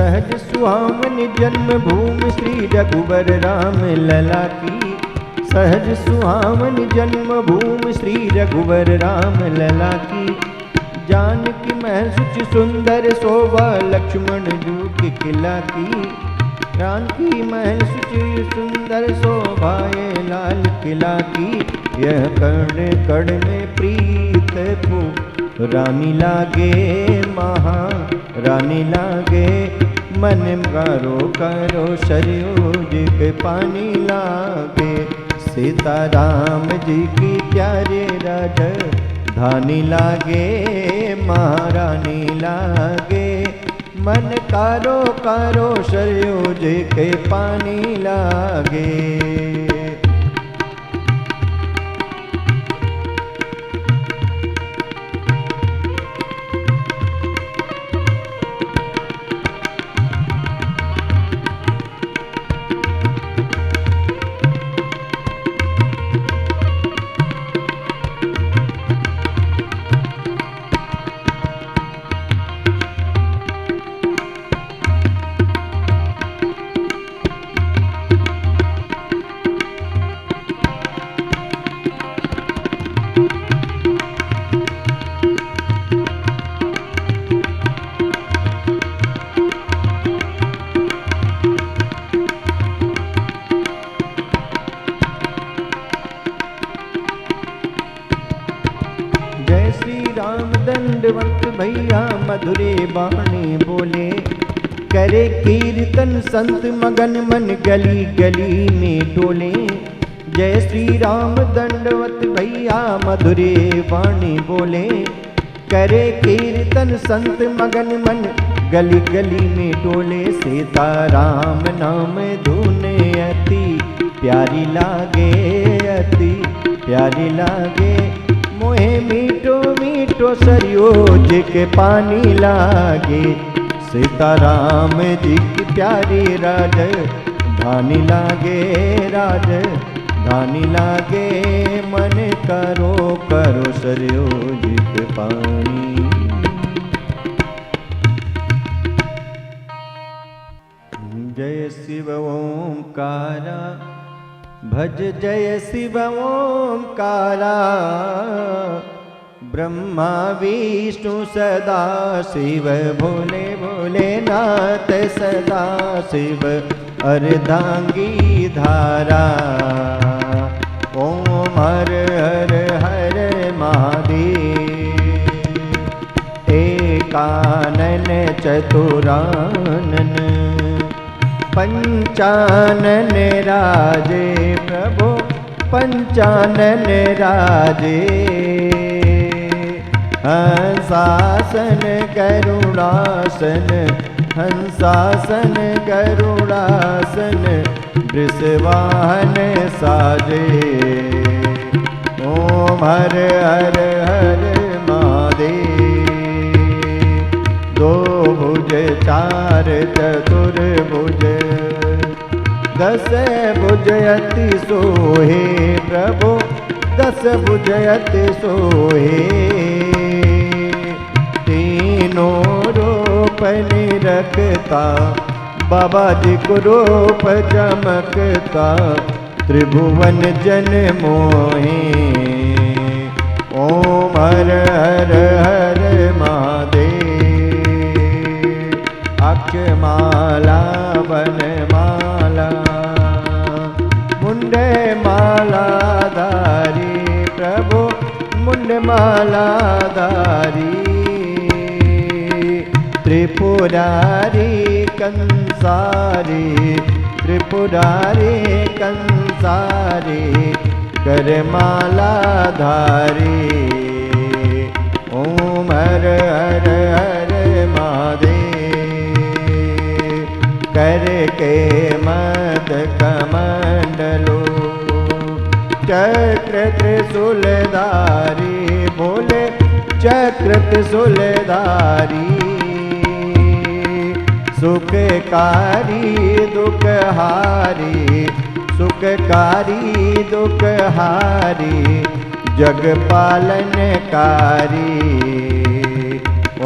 सहज सुहावनी जन्मभूमि श्री रघुवर राम लला की। सहज सुहावनी जन्मभूमि श्री रघुवर राम लला की। जानकी महल सुच सुंदर शोभा लक्ष्मण जू की किला की। जानकी महल सुच सुंदर शोभा ये लाल किला की। यह कर्ण कर्ण में प्रीत को रानी लागे महारानी लागे। मन करो करो सरयूज के पानी लागे। सीताराम जी की प्यारे राजधानी लागे महारानी लागे। मन कारो कारो सरयूज के पानी लागे। दंडवत भैया मधुरे बाणी बोले। करे कीर्तन संत मगन मन गली गली में डोले। जय श्री राम दंडवत भैया मधुरे बाणी बोले। करे कीर्तन संत मगन मन गली गली में डोले। सीताराम नाम धुन अति प्यारी लागे अति प्यारी लागे। मोहे मीठो मीठो सरयूज के पानी लागे। सीताराम जी की प्यारी राजधानी लागे राजधानी लागे। मन करो करो सरयूज के पानी। जय शिव ओंकारा भज जय शिव ओंकारा। ब्रह्मा विष्णु सदा शिव भोले भोलेनाथ सदा शिव अर्धांगी धारा। ओम हर हर हर महादेव। एकानन चतुरानन पंचानन राजे प्रभु पंचानन राजे। हंसासन करुणासन हंसासन करुणासन। वृषवाहन साजे। ओम हर हर हर महादेव। दो भुज चार चतुर्भुज दस भुज अति सोहे प्रभु दस भुज अति सोहे। तीनों रूप निरखता बाबा जी को रूप चमकता। त्रिभुवन जन मोहे। ओम हर हर हर महादेव। अक्षमाला वनमाला मुंड माला धारी प्रभु मुंड माला धारी। त्रिपुरारी कंसारी त्रिपुरारी कंसारी। करमाला धारी। ओम हर हर हर महादेव। करके मद कमंडलो चक्र त्रिशूलधारी बोले चक्र त्रिशूलधारी। सुखकारी दुखहारी सुखकारी दुखहारी। जग पालनकारी।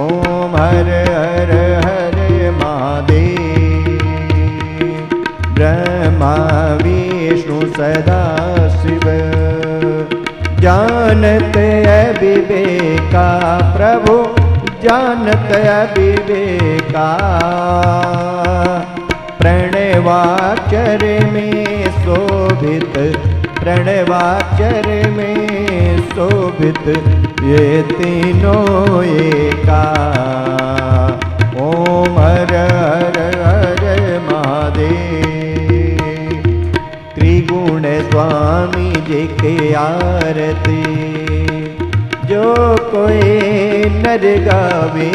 ओम हर हर हर महादेव। ब्रह्मा विष्णु सदा शिव। जानत अविवेका प्रभु जानत अविवेका, प्रणवाक्षर में शोभित प्रणवाक्षर में शोभित ये तीनों एका। ओम हर हर हर महादेव। त्रिगुण स्वामी जी के आरती जो कोई नर गावे,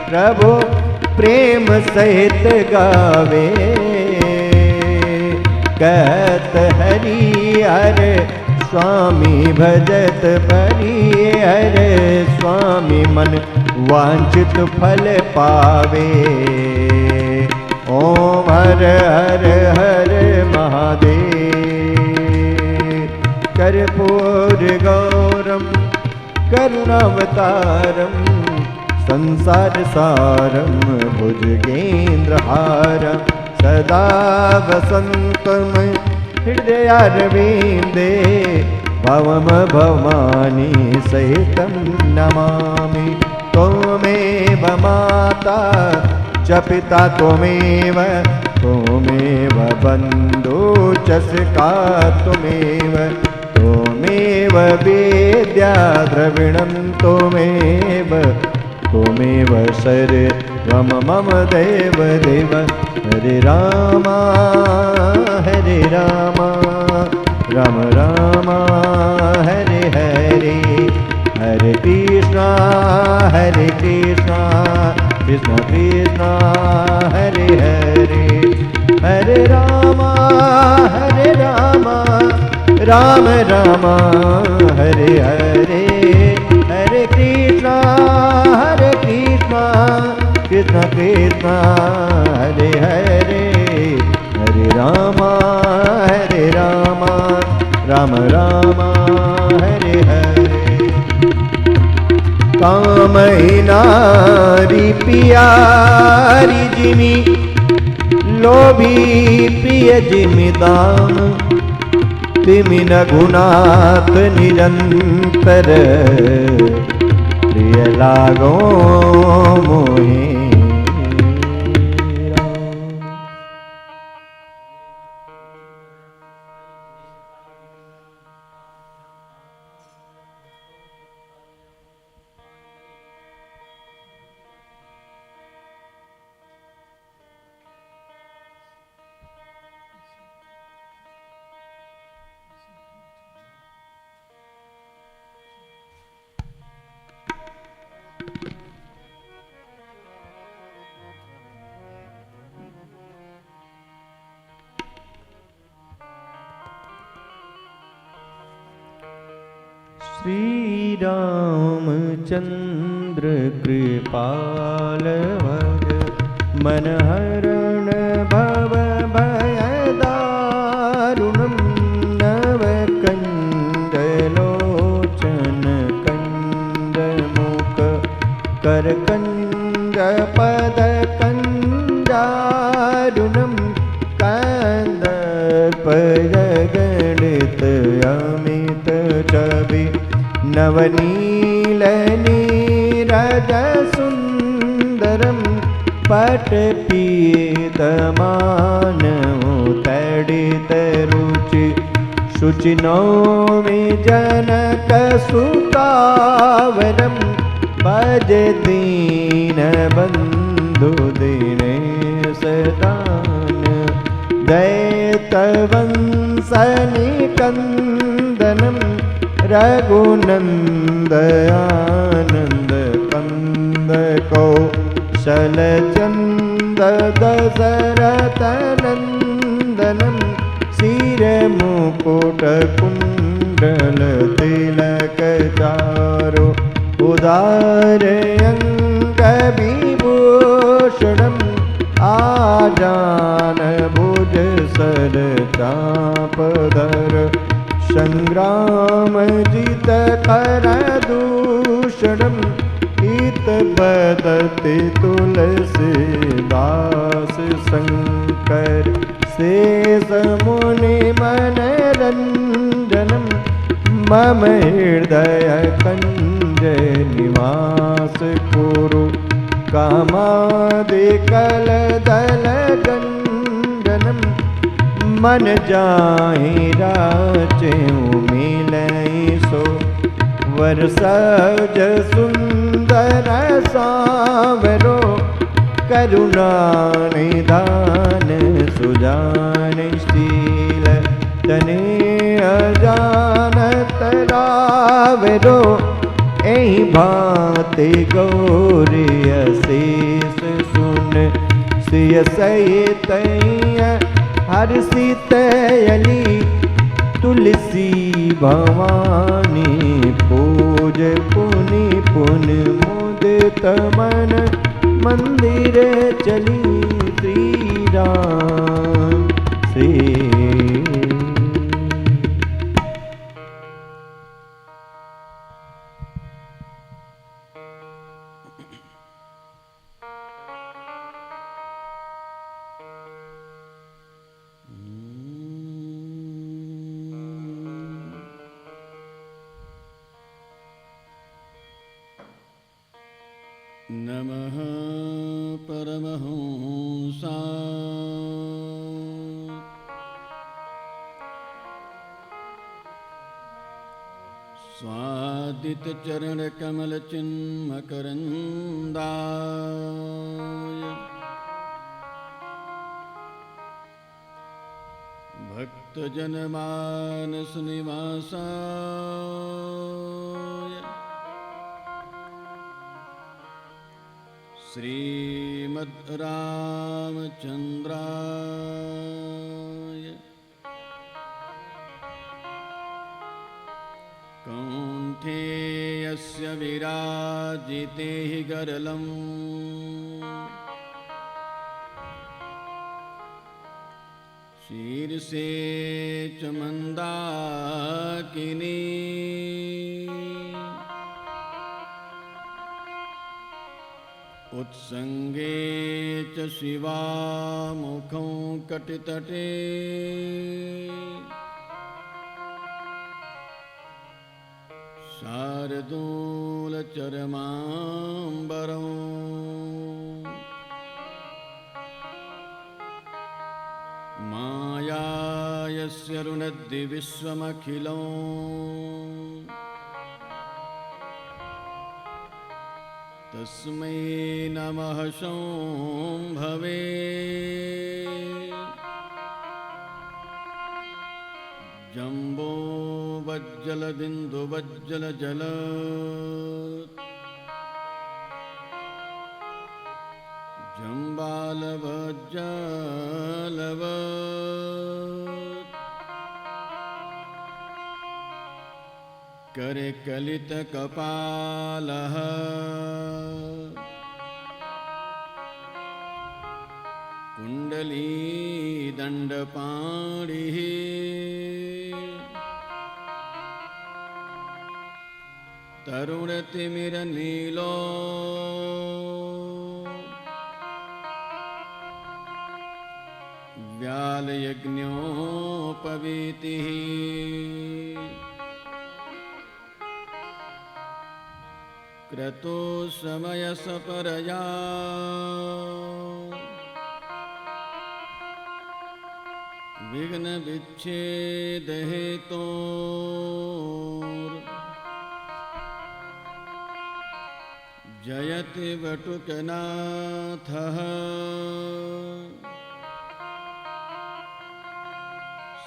प्रभु प्रेम सहित गावे। कहत हरि हर स्वामी भजत परि हर स्वामी मन वांछित फल पावे। ओम हर हर हर महादेव। कर्पूर गौरम करुणावतारम संसार सारम भुजगेन्द्रहारम सदा वसंतम हृदयारविंदे भवम भवानी सहितं नमामि। त्वमेव माता च पिता त्वमेव त्वमेव बन्धु च सखा त्वमेव त्वमेव वेद्या द्रविणं त्वमेव त्वमेव सर्वं मम देव देव। हरे राम राम राम हरे हरे, हरे कृष्णा कृष्ण कृष्ण हरे हरे। हरे राम राम राम हरे हरे, हरे कृष्ण कृष्ण कृष्ण हरे हरे। हरे राम राम राम हरे हरे। कामही नारी पियारी जिमि लोभी प्रिय जिमि दाम। तिमि न गुणात निरंतर प्रिय लागो मोहे। श्री रामचंद्र कृपाल भज मन हरण भव भय दारुणं। नव कंद लोचन कंद मुख कर कंद पद कंदारुणं। कंद पद गणित अमित छवि नवनील नीरज सुंदरम। पट पीतमान तड़ित रुचि शुचि नौमि जनक सुतावरम। भज दीन बंधु दिनेश दान दैतवंशनि कंदनम। रघुनंद आनंद कंद कौशल चंद दशरथ नंदनम। सिर मुकुट कुंडल तिलक चारु उदार अंग विभूषणम। आजान भुज सर चापधर संग्राम जित कर दूषणम। इत बदति तुलसीदास शंकर शेष मुनि मनरंजनम मम हृदय कंज निवास कुरु कामादिकल दल गंजनम मन जाहि राचेउ मिलई सो वर सहज सुंदर सांवरो करुणा निधान सुजान शील तने अजानत रावरो एहि भांति गौरी अशेष सुन सिय सहित हर्षित अली तुलसी भवानी पूज पुनि पुन मुदित मन मंदिर चली श्री राम श्री नमः परमहंसा स्वादित चरण कमल चिन्मकरन्दाय भक्तजनमानस निवासाय श्रीमद् रामचन्द्राय कौन्तेयस्य विराजिते हि गरलम् शीर्षे च मन्दाकिनी उत्संगे च शिवामुखं कटितटे शार्दूलचरमाम्बरम् माया यस्य रुणद्धि विश्वमखिलं तस्मै नमः शंभवे जम्बो वज्जल बिंदु वज्जल जल जम्बाल वज्जलव करे कलित कपालः कुंडली दंडपाणिः तरुणतिमिरनीलो व्यालयज्ञोपवीतिः क्रतो समयसपरया विघ्नविच्छेदहेतोर् जयति वटुकनाथः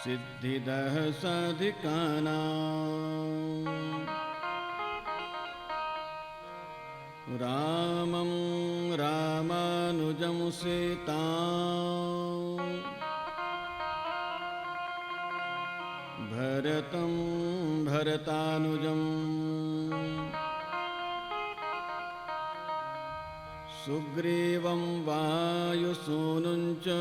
सिद्धिदः साधिकानां रामं रामानुजं सीतां भरतं भरतानुजं सुग्रीवं वायुसूनुं च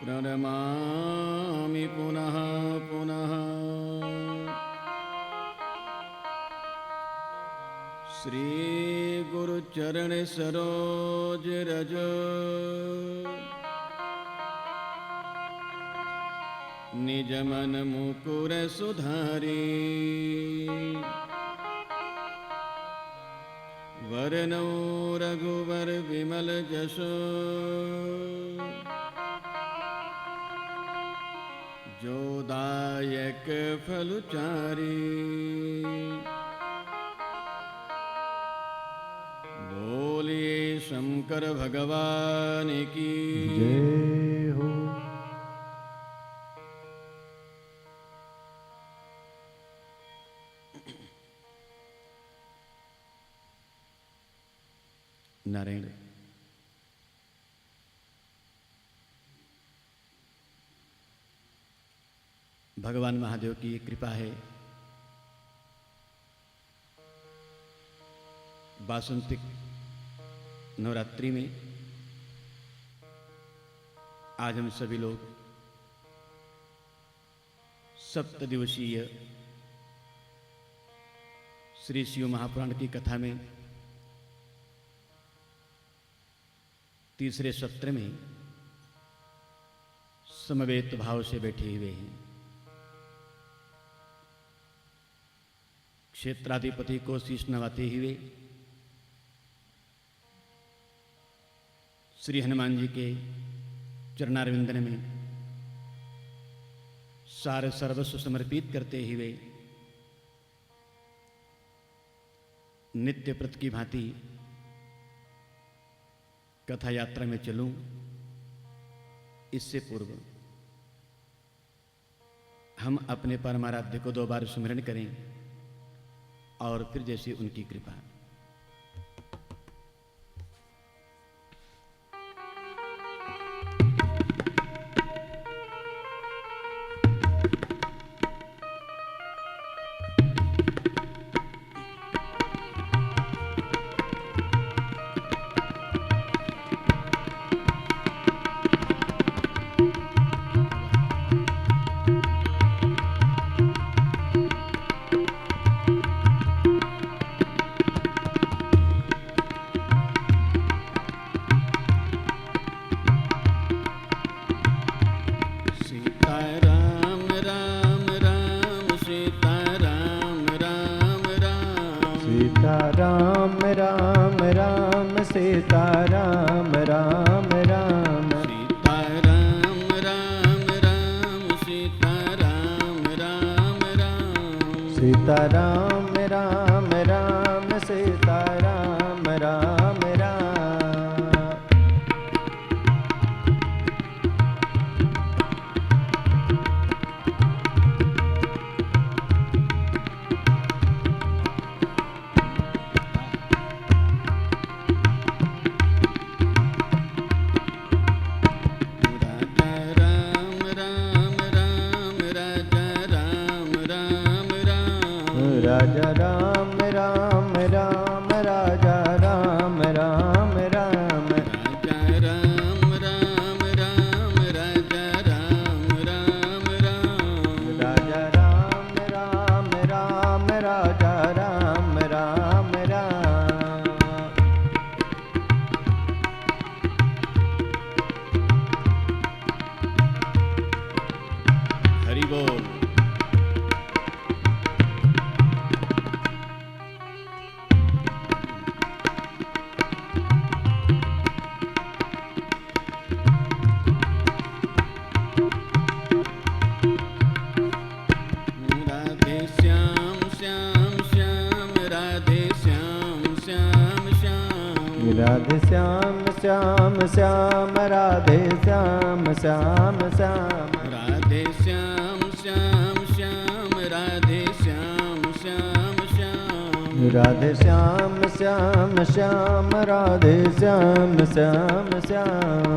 प्रणमामि पुनः पुनः श्री गुरु चरण सरोज रज निज मन मुकुर सुधारी वरनौ रघुवर विमल जसो जो दायक फलचारी बोलिए शंकर भगवान की जय हो। नारायण। भगवान महादेव की कृपा है, वासंतिक नवरात्रि में आज हम सभी लोग सप्तदिवसीय श्री शिव महापुराण की कथा में तीसरे सत्र में समवेत भाव से बैठे हुए हैं। क्षेत्राधिपति को शीश नवाते हुए श्री हनुमान जी के चरणारविंदन में सारे सर्वस्व समर्पित करते हुए नित्य प्रत की भांति कथा यात्रा में चलूं, इससे पूर्व हम अपने परमाराध्य को 2 बार स्मरण करें और फिर जैसे उनकी कृपा। राम राम राम सीता राम राम राम सीता राम राम राम सीता राम राम राम सीता राम राम राम सीता राम राम राम राजा राम राम राम राजा राम राम राम राजा राम राम राम राजा राम राम राम राजा राम राम राम राजा राम राम राम हरि बोल। राधे श्याम श्याम श्याम राधे श्याम श्याम श्याम राधे श्याम श्याम श्याम राधे श्याम श्याम श्याम राधे श्याम श्याम श्याम राधे श्याम श्याम श्याम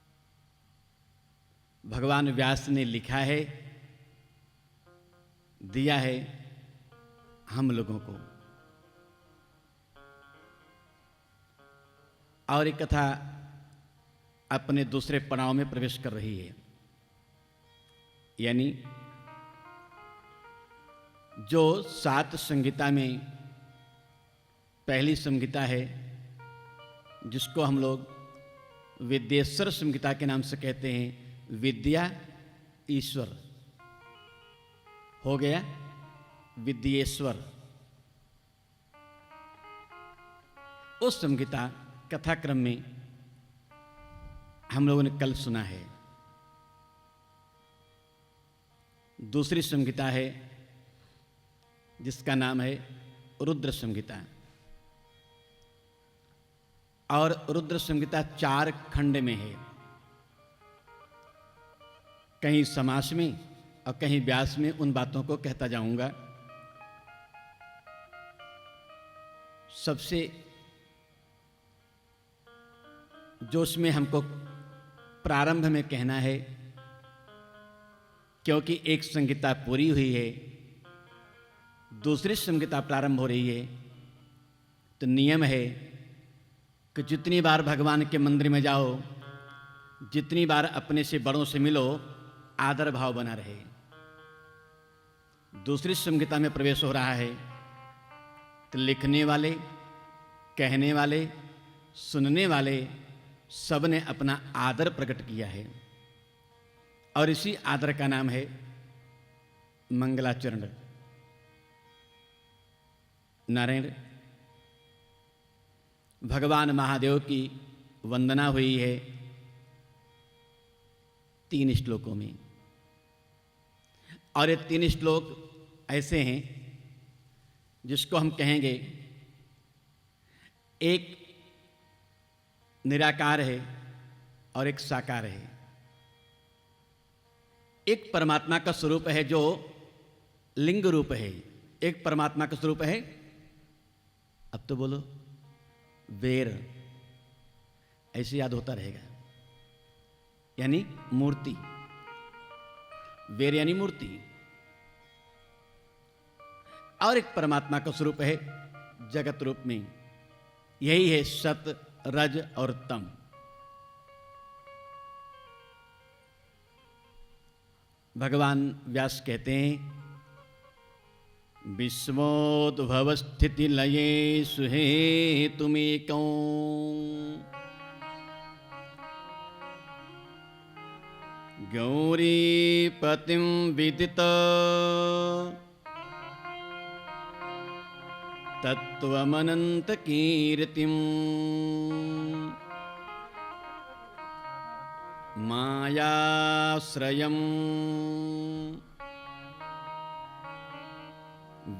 भगवान व्यास ने लिखा है, दिया है हम लोगों को। और एक कथा अपने दूसरे पड़ाव में प्रवेश कर रही है। यानी जो 7 संहिता में पहली संहिता है, जिसको हम लोग विद्येश्वर संहिता के नाम से कहते हैं, विद्या ईश्वर हो गया विद्येश्वर। उस संहिता कथाक्रम में हम लोगों ने कल सुना है। दूसरी संहिता है जिसका नाम है रुद्र संहिता, और रुद्र संहिता 4 खंड में है, कहीं समास में और कहीं व्यास में। उन बातों को कहता जाऊंगा। सबसे जो उसमें हमको प्रारंभ में कहना है, क्योंकि एक संहिता पूरी हुई है, दूसरी संहिता प्रारंभ हो रही है, तो नियम है कि जितनी बार भगवान के मंदिर में जाओ, जितनी बार अपने से बड़ों से मिलो, आदर भाव बना रहे। दूसरी संहिता में प्रवेश हो रहा है तो लिखने वाले, कहने वाले, सुनने वाले सब ने अपना आदर प्रकट किया है, और इसी आदर का नाम है मंगलाचरण। नारायण भगवान महादेव की वंदना हुई है 3 श्लोकों में, और ये 3 श्लोक ऐसे हैं जिसको हम कहेंगे, एक निराकार है और एक साकार है। एक परमात्मा का स्वरूप है जो लिंग रूप है, एक परमात्मा का स्वरूप है, अब तो बोलो, वेर। ऐसे याद होता रहेगा, यानी मूर्ति। वेर यानी मूर्ति। और एक परमात्मा का स्वरूप है जगत रूप में, यही है सत, रज और तम। भगवान व्यास कहते हैं, विश्वोद्भव स्थिति लये सुहेतुमेकं गौरीपतिं विदित तत्त्वमनंत कीर्तिं मायाश्रयम्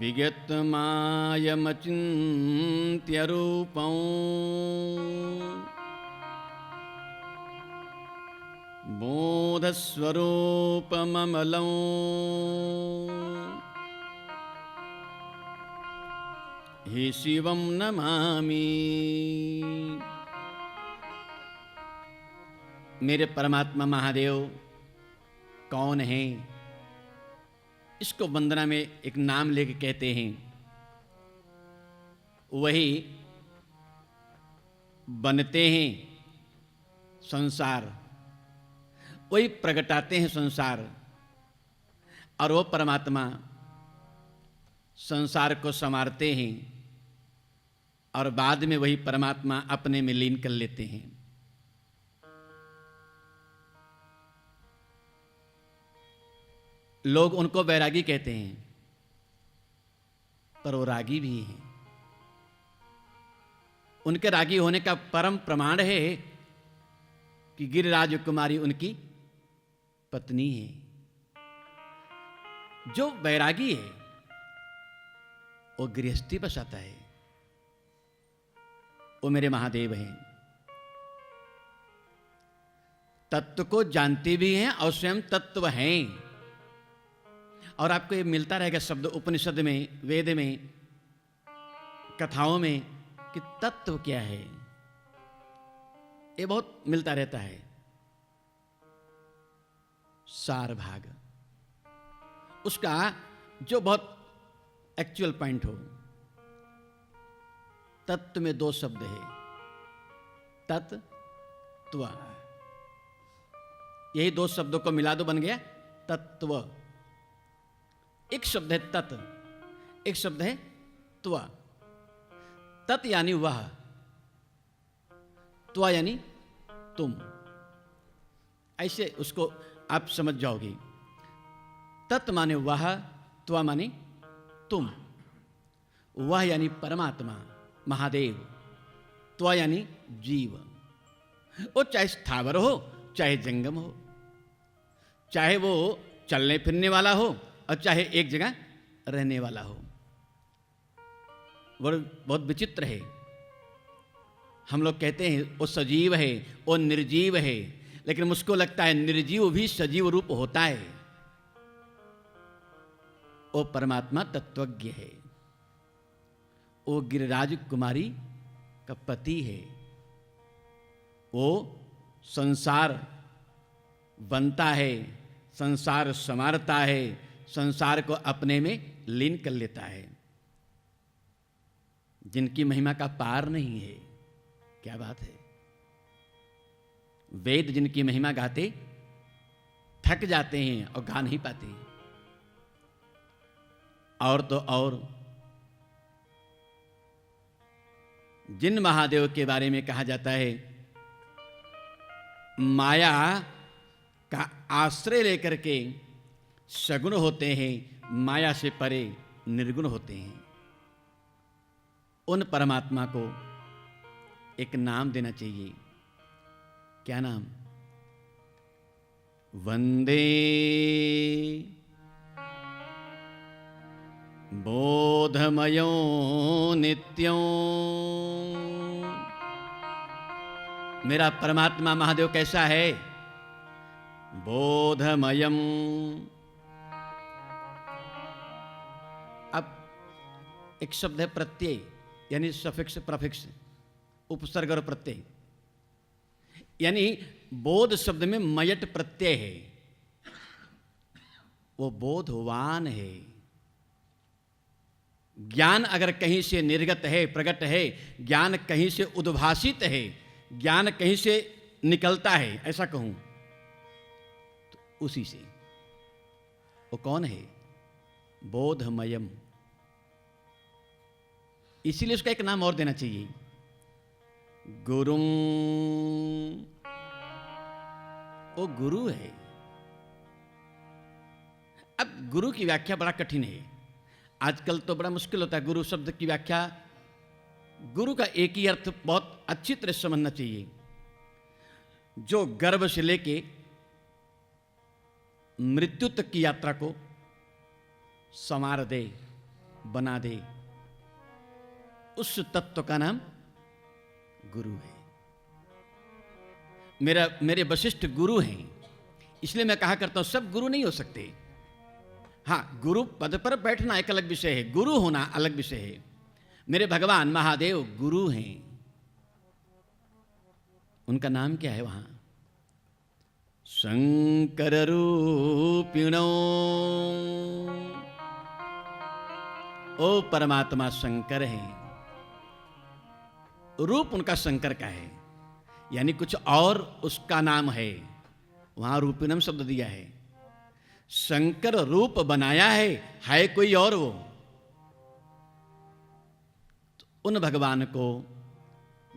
विगतमायमचिन्त्य रूपं बोधस्वरूपममलं हे शिवं नमामि। मेरे परमात्मा महादेव कौन हैं? इसको वंदना में एक नाम लेके कहते हैं, वही बनते हैं संसार, वही प्रगटाते हैं संसार, और वो परमात्मा संसार को संवारते हैं, और बाद में वही परमात्मा अपने में लीन कर लेते हैं। लोग उनको वैरागी कहते हैं, पर वो रागी भी हैं। उनके रागी होने का परम प्रमाण है कि गिरिराज कुमारी उनकी पत्नी है। जो वैरागी है वो गृहस्थी बसाता है, वो मेरे महादेव हैं। तत्व को जानते भी हैं और स्वयं तत्व हैं। और आपको ये मिलता रहेगा शब्द उपनिषद में, वेद में, कथाओं में, कि तत्व क्या है, ये बहुत मिलता रहता है। सार भाग, उसका जो बहुत एक्चुअल पॉइंट हो। तत्व में दो शब्द है, तत्, त्व। यही दो शब्दों को मिला दो, बन गया तत्व। एक शब्द है तत्, एक शब्द है त्व। तत् यानी वह, त्व यानी तुम। ऐसे उसको आप समझ जाओगे। तत् माने वह, त्व माने तुम। वह यानी परमात्मा महादेव, त्व यानी जीव। वो चाहे स्थावर हो, चाहे जंगम हो, चाहे वो चलने फिरने वाला हो और चाहे एक जगह रहने वाला हो। वो बहुत विचित्र है। हम लोग कहते हैं वो सजीव है, वो निर्जीव है, लेकिन मुझको लगता है निर्जीव भी सजीव रूप होता है। वो परमात्मा तत्वज्ञ है। वो गिरिराज कुमारी का पति है। वो संसार बनता है, संसार संवारता है, संसार को अपने में लीन कर लेता है। जिनकी महिमा का पार नहीं है। क्या बात है। वेद जिनकी महिमा गाते थक जाते हैं और गा नहीं पाते। और तो और जिन महादेव के बारे में कहा जाता है माया का आश्रय लेकर के सगुण होते हैं, माया से परे निर्गुण होते हैं, उन परमात्मा को एक नाम देना चाहिए। क्या नाम? वंदे बोधमयो नित्यों। मेरा परमात्मा महादेव कैसा है? बोधमयम। अब एक शब्द है प्रत्यय, यानी सफिक्स प्रफिक्स, उपसर्ग और प्रत्यय। यानी बोध शब्द में मयट प्रत्यय है। वो बोधवान है। ज्ञान अगर कहीं से निर्गत है, प्रकट है, ज्ञान कहीं से उद्भासित है, ज्ञान कहीं से निकलता है, ऐसा कहूं तो उसी से। वो कौन है? बोधमयम। इसीलिए उसका एक नाम और देना चाहिए, गुरुं। वो गुरु है। अब गुरु की व्याख्या बड़ा कठिन है। आजकल तो बड़ा मुश्किल होता है गुरु शब्द की व्याख्या। गुरु का एक ही अर्थ बहुत अच्छी तरह से समझना चाहिए, जो गर्भ से लेके मृत्यु तक की यात्रा को संवार दे, बना दे, उस तत्व का नाम गुरु है। मेरे वशिष्ठ गुरु हैं, इसलिए मैं कहा करता हूं सब गुरु नहीं हो सकते। हाँ, गुरु पद पर बैठना एक अलग विषय है, गुरु होना अलग विषय है। मेरे भगवान महादेव गुरु हैं। उनका नाम क्या है वहां? शंकर रूपिणो। ओ परमात्मा शंकर है। रूप उनका शंकर का है, यानी कुछ और उसका नाम है। वहां रूपिणम शब्द दिया है। शंकर रूप बनाया है कोई और वो। तो उन भगवान को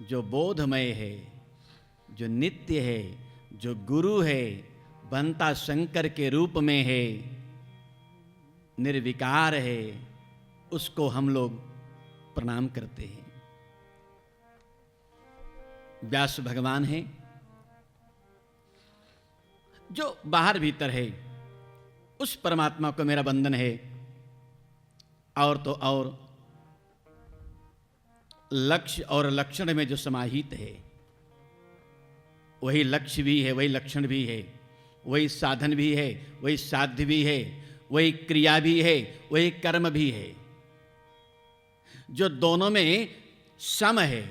जो बोधमय है, जो नित्य है, जो गुरु है, बनता शंकर के रूप में है, निर्विकार है, उसको हम लोग प्रणाम करते हैं। व्यास भगवान है जो बाहर भीतर है, उस परमात्मा को मेरा वंदन है। और तो और लक्ष्य और लक्षण में जो समाहित है, वही लक्ष्य भी है, वही लक्षण भी है, वही साधन भी है, वही साध्य भी है, वही क्रिया भी है, वही कर्म भी है। जो दोनों में सम है,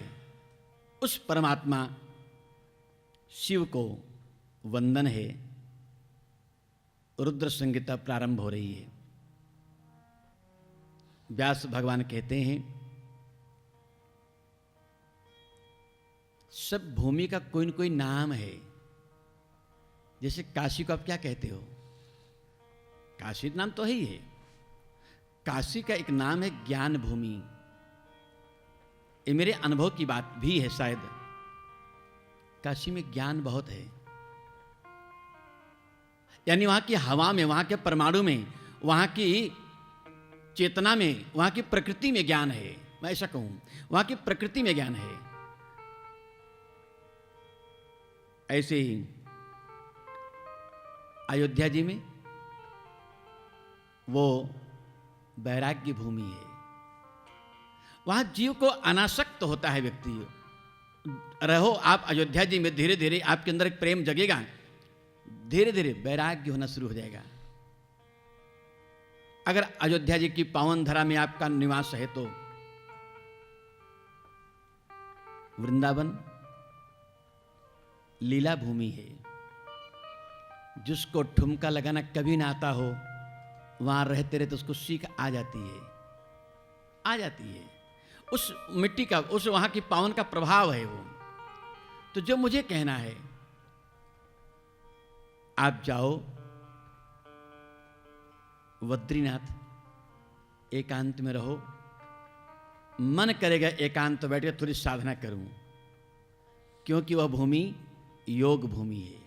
उस परमात्मा शिव को वंदन है। रुद्र संहिता प्रारंभ हो रही है। व्यास भगवान कहते हैं सब भूमि का कोई न कोई नाम है। जैसे काशी को आप क्या कहते हो? काशी नाम तो ही है। काशी का एक नाम है ज्ञान भूमि। ये मेरे अनुभव की बात भी है शायद। काशी में ज्ञान बहुत है, यानी वहां की हवा में, वहां के परमाणु में, वहां की चेतना में, वहां की प्रकृति में ज्ञान है। मैं ऐसा कहूं, वहां की प्रकृति में ज्ञान है। ऐसे ही अयोध्या जी में वो वैराग्य भूमि है। वहां जीव को अनासक्त होता है व्यक्ति। रहो आप अयोध्या जी में, धीरे धीरे आपके अंदर एक प्रेम जगेगा, धीरे धीरे वैराग्य होना शुरू हो जाएगा। अगर अयोध्या जी की पावन धरा में आपका निवास है तो वृंदावन लीला भूमि है। जिसको ठुमका लगाना कभी ना आता हो, वहां रहते रहते उसको सीख आ जाती है, आ जाती है। उस मिट्टी का, उस वहां की पावन का प्रभाव है वो। तो जो मुझे कहना है, आप जाओ बद्रीनाथ, एकांत में रहो। मन करेगा एकांत बैठ कर थोड़ी साधना करूं, क्योंकि वह भूमि योग भूमि है।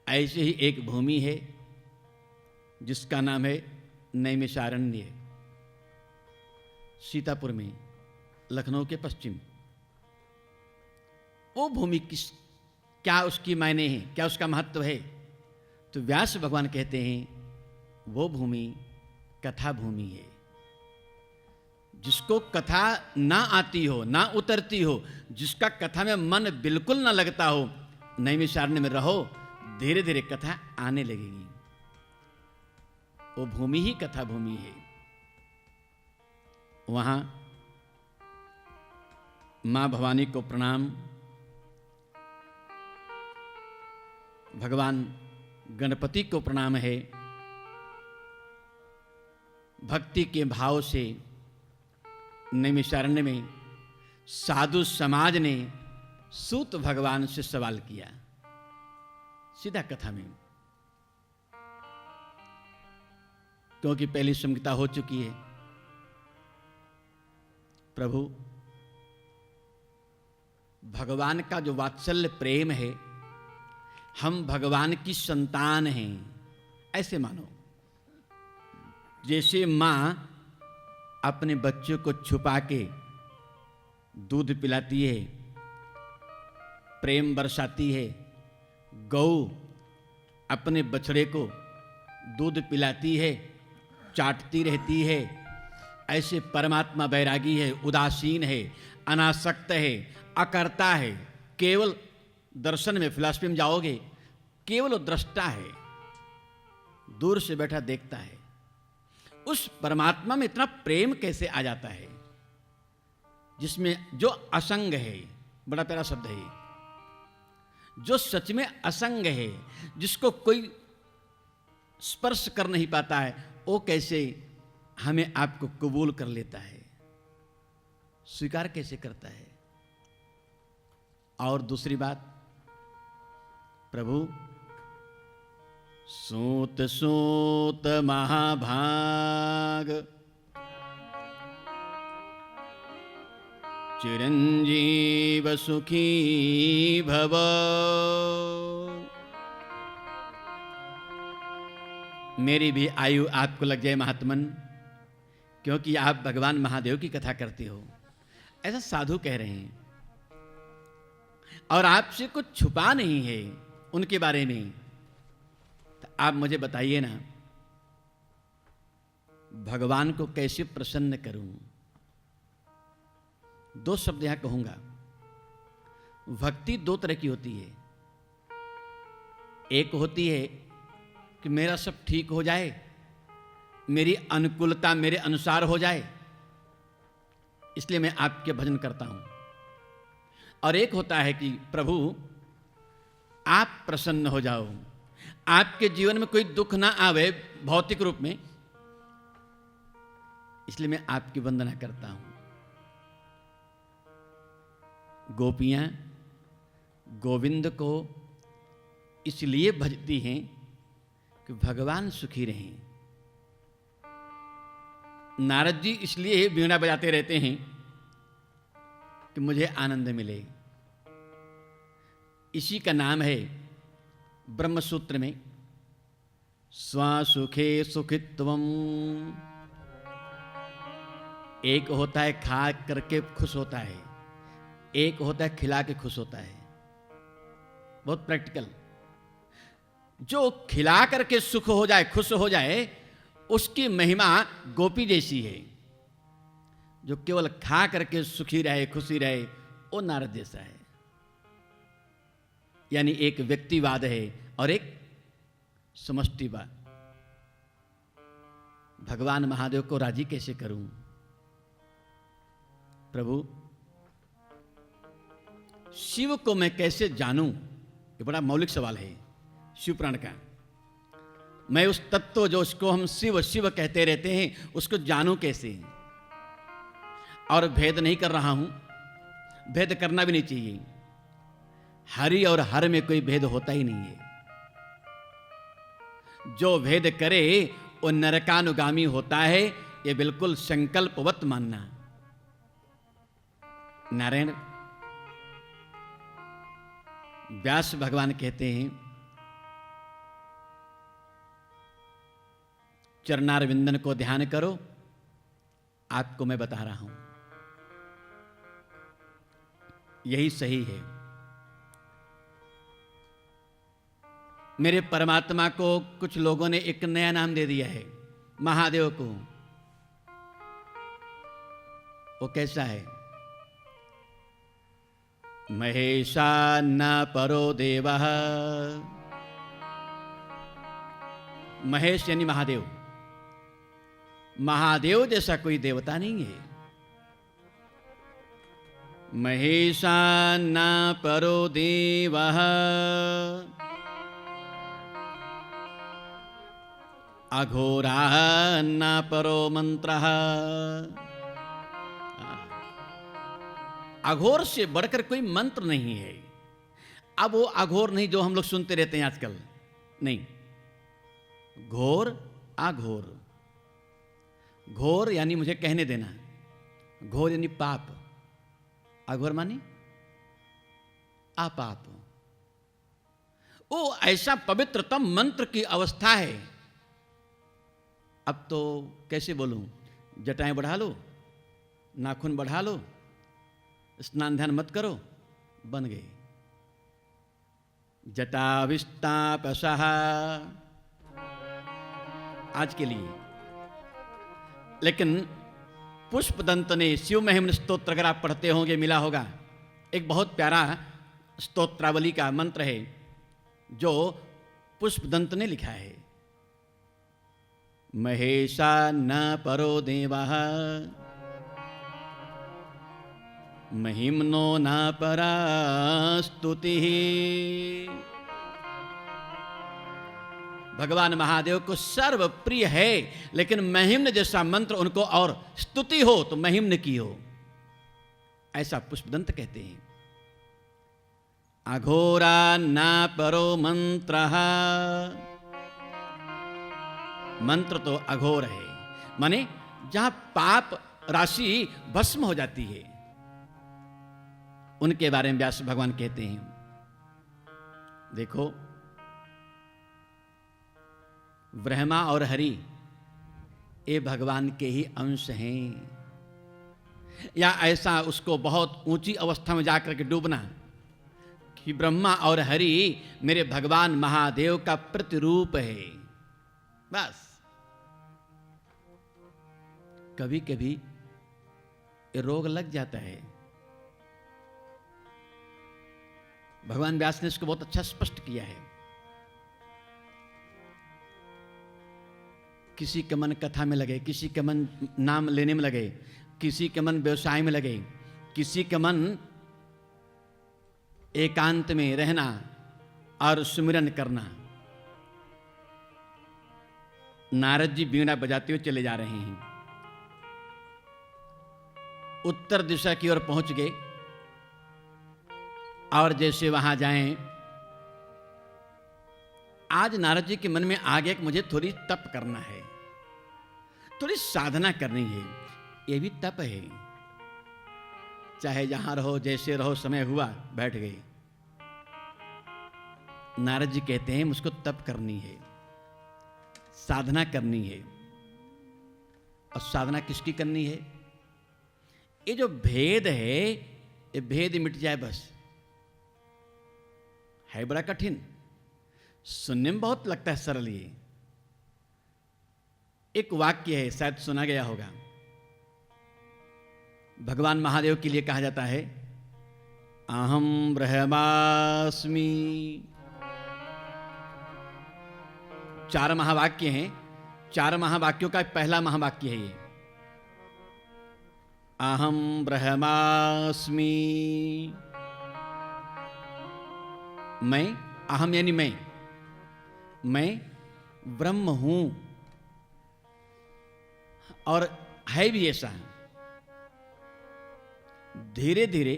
ऐसे ही एक भूमि है जिसका नाम है नैमिषारण्य, सीतापुर में, लखनऊ के पश्चिम। वो भूमि क्या उसकी मायने है, क्या उसका महत्व है? तो व्यास भगवान कहते हैं वो भूमि कथा भूमि है। जिसको कथा ना आती हो, ना उतरती हो, जिसका कथा में मन बिल्कुल ना लगता हो, नैमिषारण्य में रहो, धीरे धीरे कथा आने लगेगी। वो भूमि ही कथा भूमि है। वहां मां भवानी को प्रणाम, भगवान गणपति को प्रणाम है। भक्ति के भाव से नैमिषारण्य में साधु समाज ने सूत भगवान से सवाल किया, सीधा कथा में, क्योंकि पहली संहिता हो चुकी है। प्रभु, भगवान का जो वात्सल्य प्रेम है, हम भगवान की संतान हैं, ऐसे मानो। जैसे मां अपने बच्चों को छुपा के दूध पिलाती है, प्रेम बरसाती है, गौ अपने बछड़े को दूध पिलाती है, चाटती रहती है, ऐसे परमात्मा बैरागी है, उदासीन है, अनासक्त है, अकर्ता है। केवल दर्शन में, फिलॉसफी में जाओगे, केवल दृष्टा है, दूर से बैठा देखता है। उस परमात्मा में इतना प्रेम कैसे आ जाता है, जिसमें जो असंग है, बड़ा प्यारा शब्द है, जो सच में असंग है, जिसको कोई स्पर्श कर नहीं पाता है, वो कैसे हमें आपको कबूल कर लेता है, स्वीकार कैसे करता है। और दूसरी बात, प्रभु सूत सूत महाभाग, चिरंजीव सुखी भव। मेरी भी आयु आपको लग जाए महात्मन, क्योंकि आप भगवान महादेव की कथा करते हो, ऐसा साधु कह रहे हैं। और आपसे कुछ छुपा नहीं है उनके बारे में। तो आप मुझे बताइए ना, भगवान को कैसे प्रसन्न करूं? दो शब्द यहां कहूंगा। भक्ति दो तरह की होती है। एक होती है कि मेरा सब ठीक हो जाए, मेरी अनुकूलता मेरे अनुसार हो जाए, इसलिए मैं आपके भजन करता हूं। और एक होता है कि प्रभु आप प्रसन्न हो जाओ, आपके जीवन में कोई दुख ना आवे भौतिक रूप में, इसलिए मैं आपकी वंदना करता हूं। गोपियां गोविंद को इसलिए भजती हैं कि भगवान सुखी रहें। नारद जी इसलिए वीणा बजाते रहते हैं कि मुझे आनंद मिले। इसी का नाम है ब्रह्मसूत्र में स्वसुखे सुखित्वम। एक होता है खा करके खुश होता है, एक होता है खिला के खुश होता है। बहुत प्रैक्टिकल। जो खिला करके सुख हो जाए, खुश हो जाए, उसकी महिमा गोपी जैसी है। जो केवल खा करके सुखी रहे, खुशी रहे, वो नारद जैसा है। यानी एक व्यक्तिवाद है और एक समष्टिवाद। भगवान महादेव को राजी कैसे करूं? प्रभु, शिव को मैं कैसे जानूं? ये बड़ा मौलिक सवाल है शिव पुराण का। मैं उस तत्व जो उसको हम शिव शिव कहते रहते हैं, उसको जानूं कैसे? और भेद नहीं कर रहा हूं, भेद करना भी नहीं चाहिए। हरि और हर में कोई भेद होता ही नहीं है। जो भेद करे वो नरकानुगामी होता है, ये बिल्कुल संकल्पवत मानना। नारायण व्यास भगवान कहते हैं, चरणारविंदन को ध्यान करो, आपको मैं बता रहा हूं, यही सही है। मेरे परमात्मा को कुछ लोगों ने एक नया नाम दे दिया है, महादेव को। वो कैसा है? महेशा न परो देवः। महेश यानी महादेव। महादेव जैसा कोई देवता नहीं है। महेशा न परो देवः अघोराः न परो मंत्रः। अघोर से बढ़कर कोई मंत्र नहीं है। अब वो अघोर नहीं जो हम लोग सुनते रहते हैं आजकल, नहीं। घोर अघोर। घोर यानी मुझे कहने देना, घोर यानी पाप, अघोर मानी अपाप। वो ऐसा पवित्रतम मंत्र की अवस्था है। अब तो कैसे बोलूं? जटाएं बढ़ा लो, नाखून बढ़ा लो, स्नान ध्यान मत करो, बन गए जटाविष्टापसः आज के लिए। लेकिन पुष्पदंत ने शिव महिम स्तोत्र, अगर आप पढ़ते होंगे, मिला होगा, एक बहुत प्यारा स्तोत्रावली का मंत्र है जो पुष्पदंत ने लिखा है। महेशा न परो देवः महिम्नो न परा स्तुतिः। भगवान महादेव को सर्व प्रिय है, लेकिन महिम्न जैसा मंत्र उनको और स्तुति हो तो महिम्न की हो, ऐसा पुष्पदंत कहते हैं। अघोरा न परो मंत्रः। मंत्र तो अघोर है, माने जहां पाप राशि भस्म हो जाती है, उनके बारे में व्यास भगवान कहते हैं। देखो, ब्रह्मा और हरि ये भगवान के ही अंश हैं। या ऐसा उसको बहुत ऊंची अवस्था में जाकर के डूबना कि ब्रह्मा और हरि मेरे भगवान महादेव का प्रतिरूप है, बस। कभी कभी ये रोग लग जाता है। भगवान व्यास ने इसको बहुत अच्छा स्पष्ट किया है। किसी के मन कथा में लगे, किसी के मन नाम लेने में लगे, किसी के मन व्यवसाय में लगे, किसी के मन एकांत में रहना और सुमिरन करना, नारद जी वीणा बजाते हुए चले जा रहे हैं। उत्तर दिशा की ओर पहुंच गए और जैसे वहां जाएं, आज नारद जी के मन में आ गया कि मुझे थोड़ी तप करना है, थोड़ी साधना करनी है। ये भी तप है। चाहे जहां रहो, जैसे रहो, समय हुआ बैठ गए। नारद जी कहते हैं मुझको तप करनी है, साधना करनी है। और साधना किसकी करनी है? ये जो भेद है, ये भेद मिट जाए बस। है बड़ा कठिन, सुनने में बहुत लगता है सरल। ये एक वाक्य है, शायद सुना गया होगा। भगवान महादेव के लिए कहा जाता है, अहम ब्रह्मास्मि। 4 महावाक्य हैं। 4 महावाक्यों का पहला महावाक्य है ये, अहम ब्रह्मास्मि। मैं, अहम यानी मैं ब्रह्म हूं। और है भी ऐसा। धीरे धीरे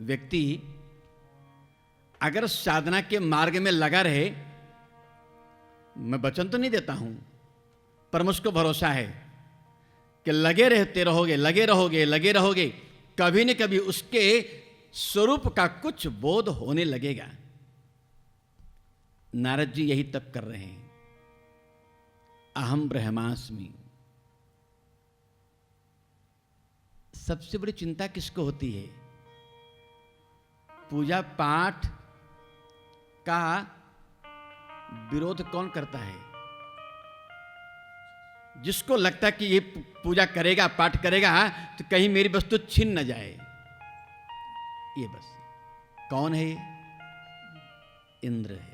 व्यक्ति अगर साधना के मार्ग में लगा रहे, मैं वचन तो नहीं देता हूं, पर मुझको भरोसा है कि लगे रहते रहोगे, लगे रहोगे, लगे रहोगे, कभी न कभी उसके स्वरूप का कुछ बोध होने लगेगा। नारद जी यही तप कर रहे हैं, अहम ब्रह्मास्मि। सबसे बड़ी चिंता किसको होती है? पूजा पाठ का विरोध कौन करता है? जिसको लगता है कि ये पूजा करेगा, पाठ करेगा, तो कहीं मेरी वस्तु छिन न जाए। ये बस। कौन है ये? इंद्र है।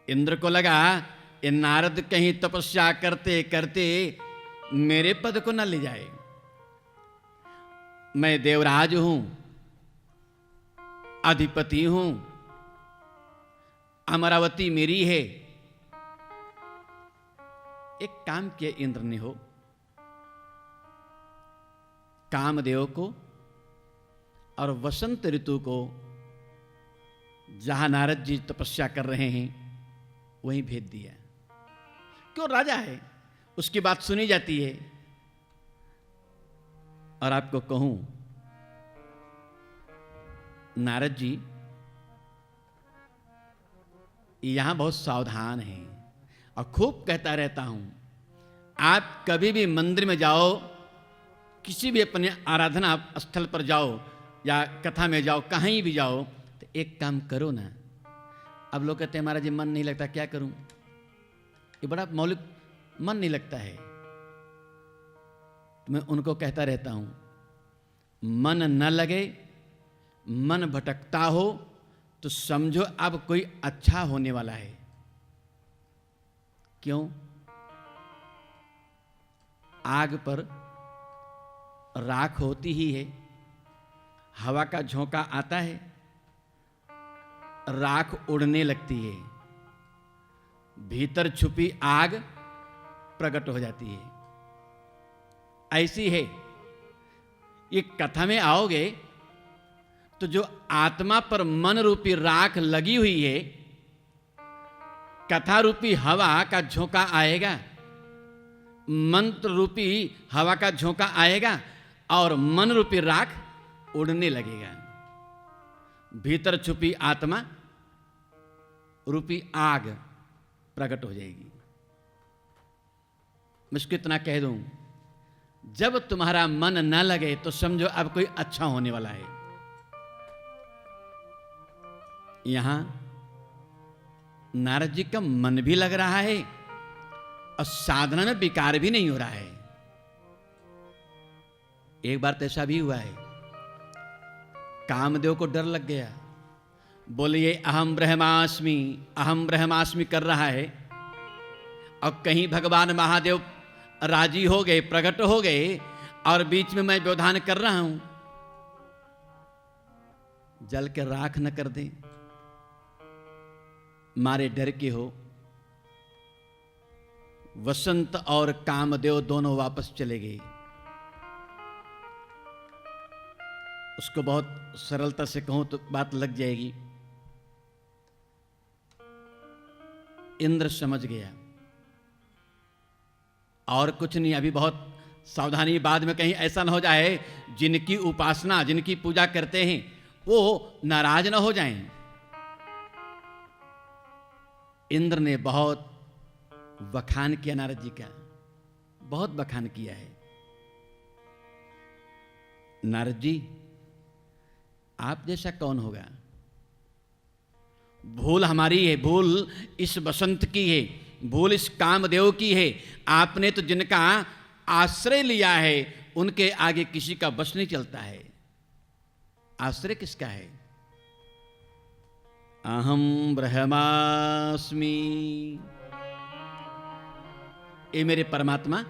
इंद्र को लगा ये नारद कहीं तपस्या करते करते मेरे पद को न ले जाए। मैं देवराज हूं, अधिपति हूं, अमरावती मेरी है। एक काम किया इंद्र ने, हो कामदेव को और वसंत ऋतु को, जहां नारद जी तपस्या कर रहे हैं, वहीं भेज दिया। क्यों? राजा है, उसकी बात सुनी जाती है। और आपको कहूं, नारद जी यहां बहुत सावधान हैं। और खूब कहता रहता हूं, आप कभी भी मंदिर में जाओ, किसी भी अपने आराधना स्थल पर जाओ या कथा में जाओ, कहीं भी जाओ, तो एक काम करो ना। अब लोग कहते हैं महाराज जी मन नहीं लगता, क्या करूं? ये बड़ा मौलिक, मन नहीं लगता है। मैं उनको कहता रहता हूं, मन न लगे, मन भटकता हो, तो समझो अब कोई अच्छा होने वाला है। क्यों? आग पर राख होती ही है, हवा का झोंका आता है, राख उड़ने लगती है, भीतर छुपी आग प्रकट हो जाती है। ऐसी है। ये कथा में आओगे तो जो आत्मा पर मन रूपी राख लगी हुई है, कथा रूपी हवा का झोंका आएगा, मंत्र रूपी हवा का झोंका आएगा और मन रूपी राख उड़ने लगेगा। भीतर छुपी आत्मा रूपी आग प्रकट हो जाएगी। मैं इसको इतना कह दूं, जब तुम्हारा मन न लगे तो समझो अब कोई अच्छा होने वाला है। यहां नारद जी का मन भी लग रहा है और साधना में विकार भी नहीं हो रहा है। एक बार तो ऐसा भी हुआ है, कामदेव को डर लग गया, बोलिए अहम ब्रह्मास्मि कर रहा है, और कहीं भगवान महादेव राजी हो गए, प्रकट हो गए, और बीच में मैं व्यवधान कर रहा हूं, जल के राख न कर दें, मारे डर के हो। वसंत और कामदेव दोनों वापस चले गए। उसको बहुत सरलता से कहूं तो बात लग जाएगी। इंद्र समझ गया और कुछ नहीं, अभी बहुत सावधानी, बाद में कहीं ऐसा ना हो जाए जिनकी उपासना, जिनकी पूजा करते हैं वो नाराज ना हो जाएं। इंद्र ने बहुत बखान किया नारद जी का, बहुत बखान किया है। नारद जी, आप जैसा कौन होगा? भूल हमारी है, भूल इस बसंत की है, भूल इस कामदेव की है। आपने तो जिनका आश्रय लिया है उनके आगे किसी का बस नहीं चलता है। आश्रय किसका है? अहम ब्रह्मास्मि, ये मेरे परमात्मा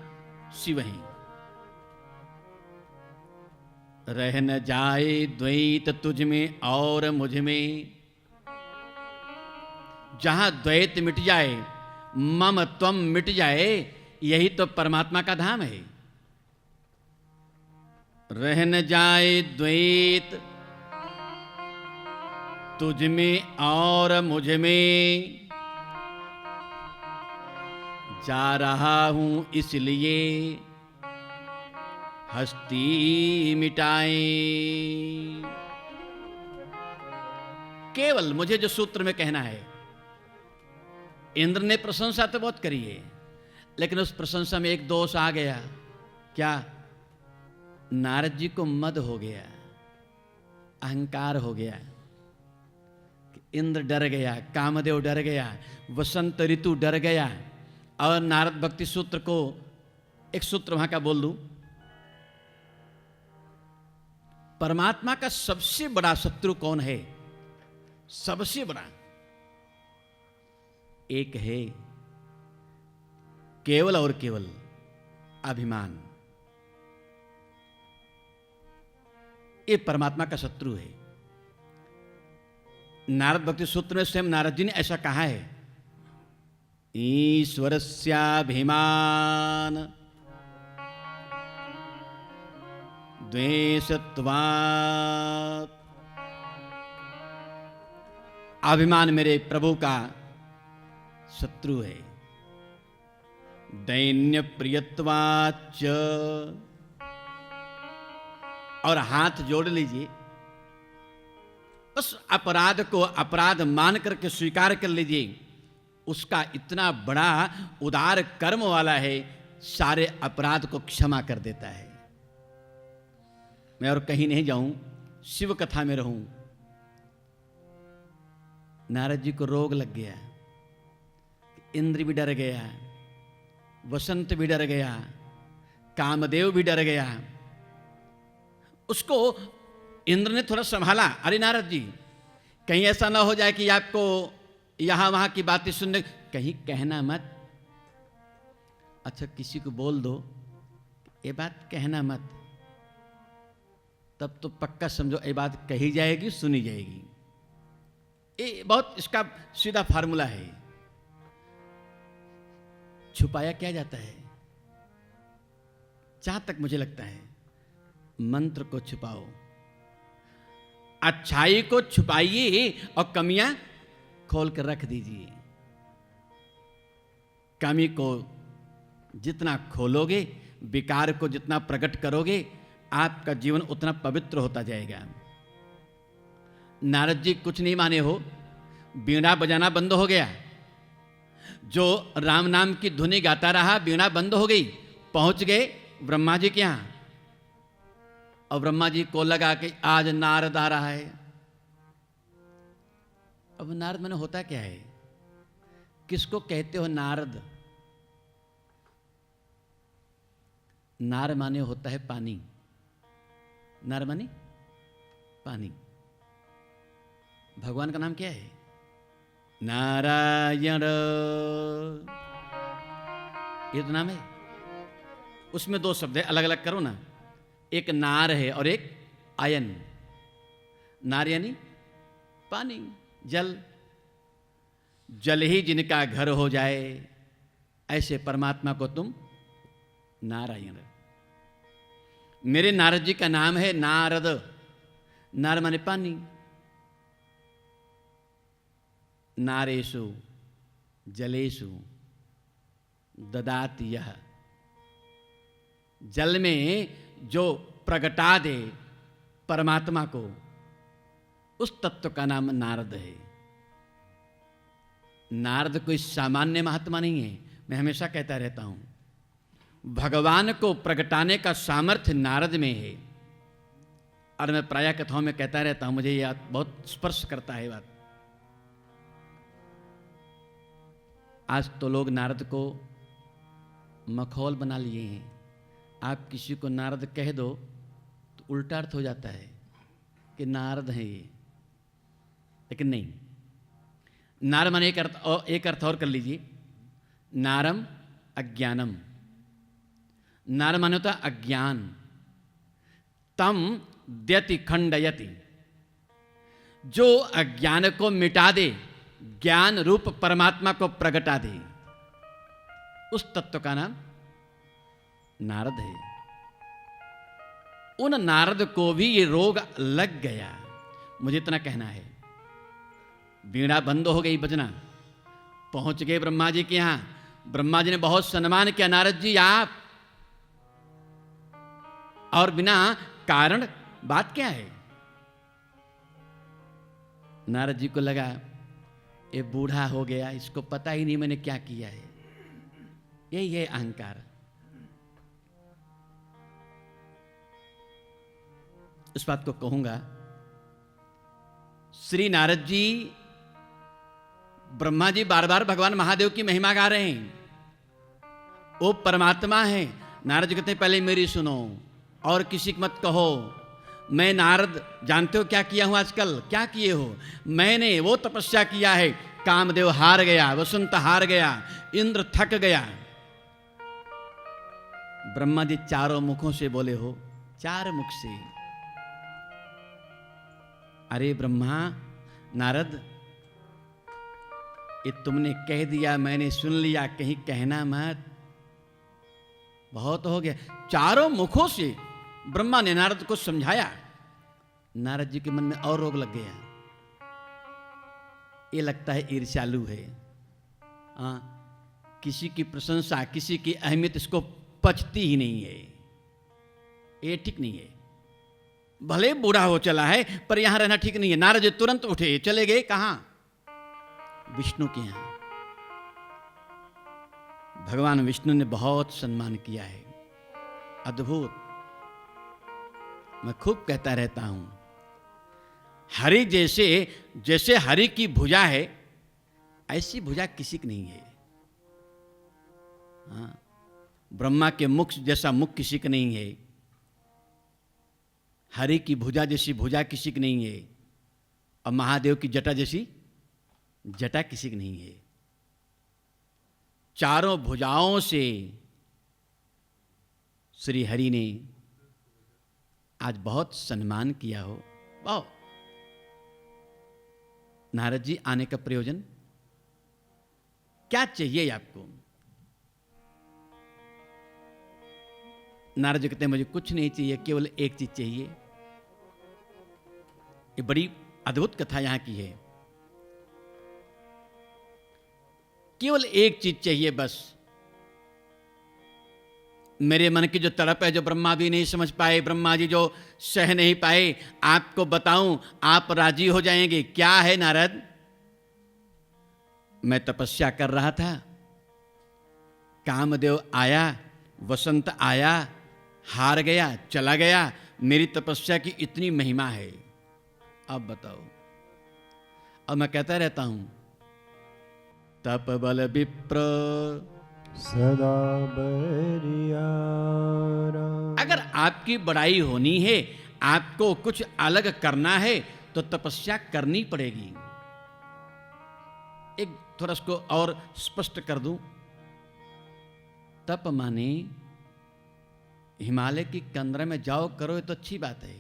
शिव हैं। रह न जाए द्वैत तुझ में और मुझ में, जहां द्वैत मिट जाए, मम त्वम मिट जाए, यही तो परमात्मा का धाम है। रह न जाए द्वैत तुझ में और मुझ में, जा रहा हूं इसलिए हस्ती मिटाए। केवल मुझे जो सूत्र में कहना है, इंद्र ने प्रशंसा तो बहुत करी है, लेकिन उस प्रशंसा में एक दोष आ गया। क्या? नारद जी को मद हो गया, अहंकार हो गया। इंद्र डर गया, कामदेव डर गया, वसंत ऋतु डर गया। और नारद भक्ति सूत्र को एक सूत्र वहां का बोल दूं, परमात्मा का सबसे बड़ा शत्रु कौन है? सबसे बड़ा एक है, केवल और केवल अभिमान। ये परमात्मा का शत्रु है। नारद भक्ति सूत्र में स्वयं नारद जी ने ऐसा कहा है, ईश्वरस्याभिमान द्वेषत्वात्। अभिमान मेरे प्रभु का शत्रु है। दैन्य प्रियत्वाच्च, और हाथ जोड़ लीजिए, उस अपराध को अपराध मान करके स्वीकार कर लीजिए। उसका इतना बड़ा उदार कर्म वाला है, सारे अपराध को क्षमा कर देता है। मैं और कहीं नहीं जाऊं, शिव कथा में रहूं। नारद जी को रोग लग गया, इंद्र भी डर गया, वसंत भी डर गया, कामदेव भी डर गया। उसको इंद्र ने थोड़ा संभाला। अरे नारद जी, कहीं ऐसा ना हो जाए कि आपको यहां वहां की बातें सुनने, कहीं कहना मत। अच्छा, किसी को बोल दो ये बात कहना मत, तब तो पक्का समझो ये बात कही जाएगी, सुनी जाएगी। ये बहुत इसका सीधा फार्मूला है। छुपाया क्या जाता है? जहां तक मुझे लगता है, मंत्र को छुपाओ, अच्छाई को छुपाइए और कमियां खोल कर रख दीजिए। कमी को जितना खोलोगे, विकार को जितना प्रकट करोगे, आपका जीवन उतना पवित्र होता जाएगा। नारद जी कुछ नहीं माने हो, बीणा बजाना बंद हो गया। जो राम नाम की धुनी गाता रहा, बीणा बंद हो गई। पहुंच गए ब्रह्मा जी के यहां, और ब्रह्मा जी को लगा कि आज नारद आ रहा है। अब नारद माने होता क्या है? किसको कहते हो नारद? नार माने होता है पानी। नार माने पानी। भगवान का नाम क्या है? नारायण, ये तो नाम है। उसमें दो शब्द है, अलग अलग करो ना। एक नार है और एक आयन। नार यानी पानी, जल। जल ही जिनका घर हो जाए, ऐसे परमात्मा को तुम नारायण। मेरे नारद जी का नाम है नारद। नार माने पानी। नारेषु जलेषु ददाति यह। जल में जो प्रगटा दे परमात्मा को, उस तत्व का नाम नारद है। नारद कोई सामान्य महात्मा नहीं है। मैं हमेशा कहता रहता हूं, भगवान को प्रगटाने का सामर्थ्य नारद में है। और मैं प्रायः कथाओं में कहता रहता हूं, मुझे यह बहुत स्पर्श करता है बात। आज तो लोग नारद को मखौल बना लिए हैं। आप किसी को नारद कह दो तो उल्टा अर्थ हो जाता है कि नारद है ये, लेकिन नहीं। नार माने एक अर्थ और कर लीजिए, नारम अज्ञानम। नार माने होता अज्ञान। तम द्यति खंडयति, जो अज्ञान को मिटा दे, ज्ञान रूप परमात्मा को प्रगटा दे, उस तत्व का नाम नारद है। उन नारद को भी ये रोग लग गया। मुझे इतना कहना है, बीड़ा बंद हो गई बजना, पहुंच गए ब्रह्मा जी के यहां। ब्रह्मा जी ने बहुत सम्मान किया, नारद जी आप, और बिना कारण बात क्या है। नारद जी को लगा ये बूढ़ा हो गया, इसको पता ही नहीं मैंने क्या किया है। यही है अहंकार। इस बात को कहूंगा, श्री नारद जी, ब्रह्मा जी बार बार भगवान महादेव की महिमा गा रहे हैं, वो परमात्मा है। नारद जी कहते हैं पहले मेरी सुनो और किसी की मत कहो। मैं नारद, जानते हो क्या किया हूं आजकल? क्या किए हो? मैंने वो तपस्या किया है, कामदेव हार गया, वसंत हार गया, इंद्र थक गया। ब्रह्मा जी चारों मुखों से बोले हो, चार मुख से। अरे ब्रह्मा, नारद, ये तुमने कह दिया, मैंने सुन लिया, कहीं कहना मत, बहुत हो गया। चारों मुखों से ब्रह्मा ने नारद को समझाया। नारद जी के मन में और रोग लग गया। ये लगता है ईर्ष्यालु है, किसी की प्रशंसा, किसी की अहमियत इसको पचती ही नहीं है। ये ठीक नहीं है। भले बूढ़ा हो चला है, पर यहां रहना ठीक नहीं है। नारद जी तुरंत उठे, चले गए कहां? विष्णु के यहां। भगवान विष्णु ने बहुत सम्मान किया है, अद्भुत। मैं खूब कहता रहता हूं, हरि जैसे हरि की भुजा है, ऐसी भुजा किसी की नहीं है। ब्रह्मा के मुख जैसा मुख किसी का नहीं है, हरि की भुजा जैसी भुजा किसी की नहीं है, और महादेव की जटा जैसी जटा किसी की नहीं है। चारों भुजाओं से श्री हरि ने आज बहुत सम्मान किया हो। बहुत। नारद जी आने का प्रयोजन क्या चाहिए आपको? नारद जी कहते हैं मुझे कुछ नहीं चाहिए, केवल एक चीज चाहिए। ये बड़ी अद्भुत कथा यहां की है। केवल एक चीज चाहिए बस। मेरे मन की जो तड़प है, जो ब्रह्मा भी नहीं समझ पाए, ब्रह्मा जी जो सह नहीं पाए, आपको बताऊं, आप राजी हो जाएंगे। क्या है नारद? मैं तपस्या कर रहा था, कामदेव आया, वसंत आया, हार गया, चला गया। मेरी तपस्या की इतनी महिमा है, अब बताओ। अब मैं कहता रहता हूं, तप बल विप्र सदा बरियारा। अगर आपकी बड़ाई होनी है, आपको कुछ अलग करना है, तो तपस्या करनी पड़ेगी। एक थोड़ा इसको और स्पष्ट कर दूं, तप माने हिमालय की कंदरा में जाओ करो, ये तो अच्छी बात है।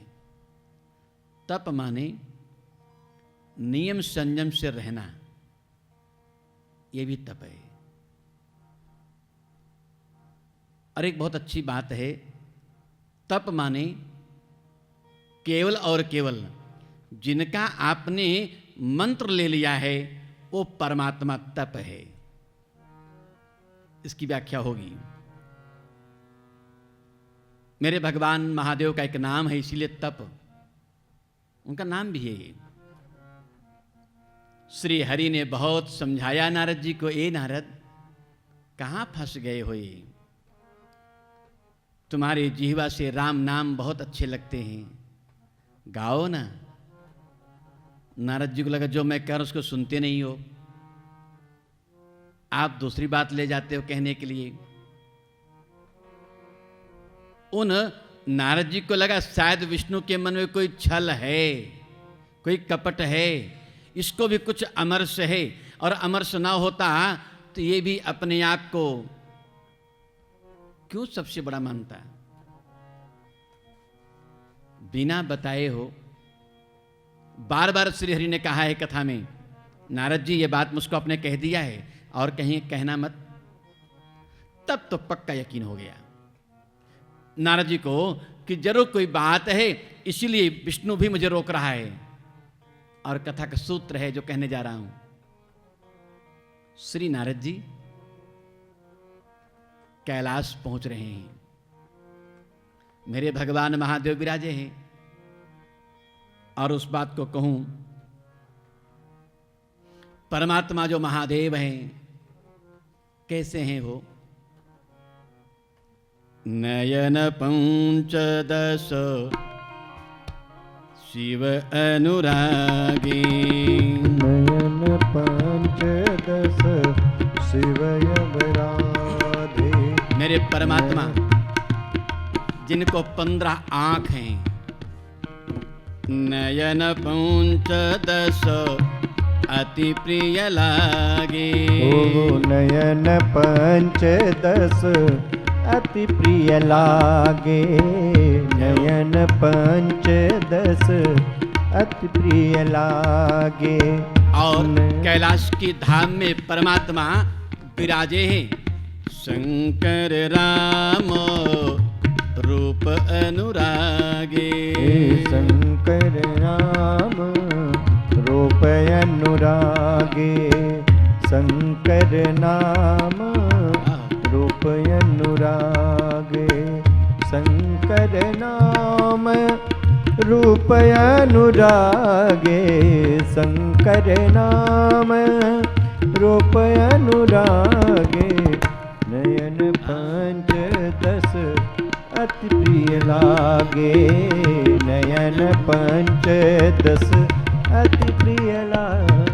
तप माने नियम संयम से रहना, ये भी तप है। और एक बहुत अच्छी बात है, तप माने केवल और केवल जिनका आपने मंत्र ले लिया है वो परमात्मा तप है। इसकी व्याख्या होगी। मेरे भगवान महादेव का एक नाम है, इसीलिए तप उनका नाम भी है ये। श्री हरि ने बहुत समझाया नारद जी को, ए नारद कहां फंस गए हो ये, तुम्हारे जिह्वा से राम नाम बहुत अच्छे लगते हैं, गाओ ना। नारद जी को लगा जो मैं कह रहा हूं उसको सुनते नहीं हो, आप दूसरी बात ले जाते हो कहने के लिए। उन नारद जी को लगा शायद विष्णु के मन में कोई छल है, कोई कपट है, इसको भी कुछ अमरस है, और अमरस ना होता तो ये भी अपने आप को क्यों सबसे बड़ा मानता। बिना बताए हो बार बार श्री हरि ने कहा है कथा में, नारद जी ये बात मुझको आपने कह दिया है और कहीं कहना मत। तब तो पक्का यकीन हो गया नारद जी को कि जरूर कोई बात है, इसीलिए विष्णु भी मुझे रोक रहा है। और कथा का सूत्र है जो कहने जा रहा हूं। श्री नारद जी कैलाश पहुंच रहे हैं, मेरे भगवान महादेव विराजे हैं। और उस बात को कहूं, परमात्मा जो महादेव हैं कैसे हैं वो, नयन पंचदश शिव अनुरागी, नयन पंचदश शिव यमराधे। मेरे परमात्मा जिनको 15 आंख हैं, नयन पंचदश अति प्रिय लागे। ओ नयन पंचदश अति प्रिय लागे, नयन पंचदश अति प्रिय लागे। और कैलाश की धाम में परमात्मा विराजे हैं, शंकर राम रूप अनुरागे। शंकर राम रूप अनुरागे, शंकर नाम रूप अनुरागे, शंकर नाम रूप अनुरागे, शंकर नाम रूप अनुरागे। नयन पंचदश अति प्रिय लागे, नयन पंचदश अति प्रिय लागे।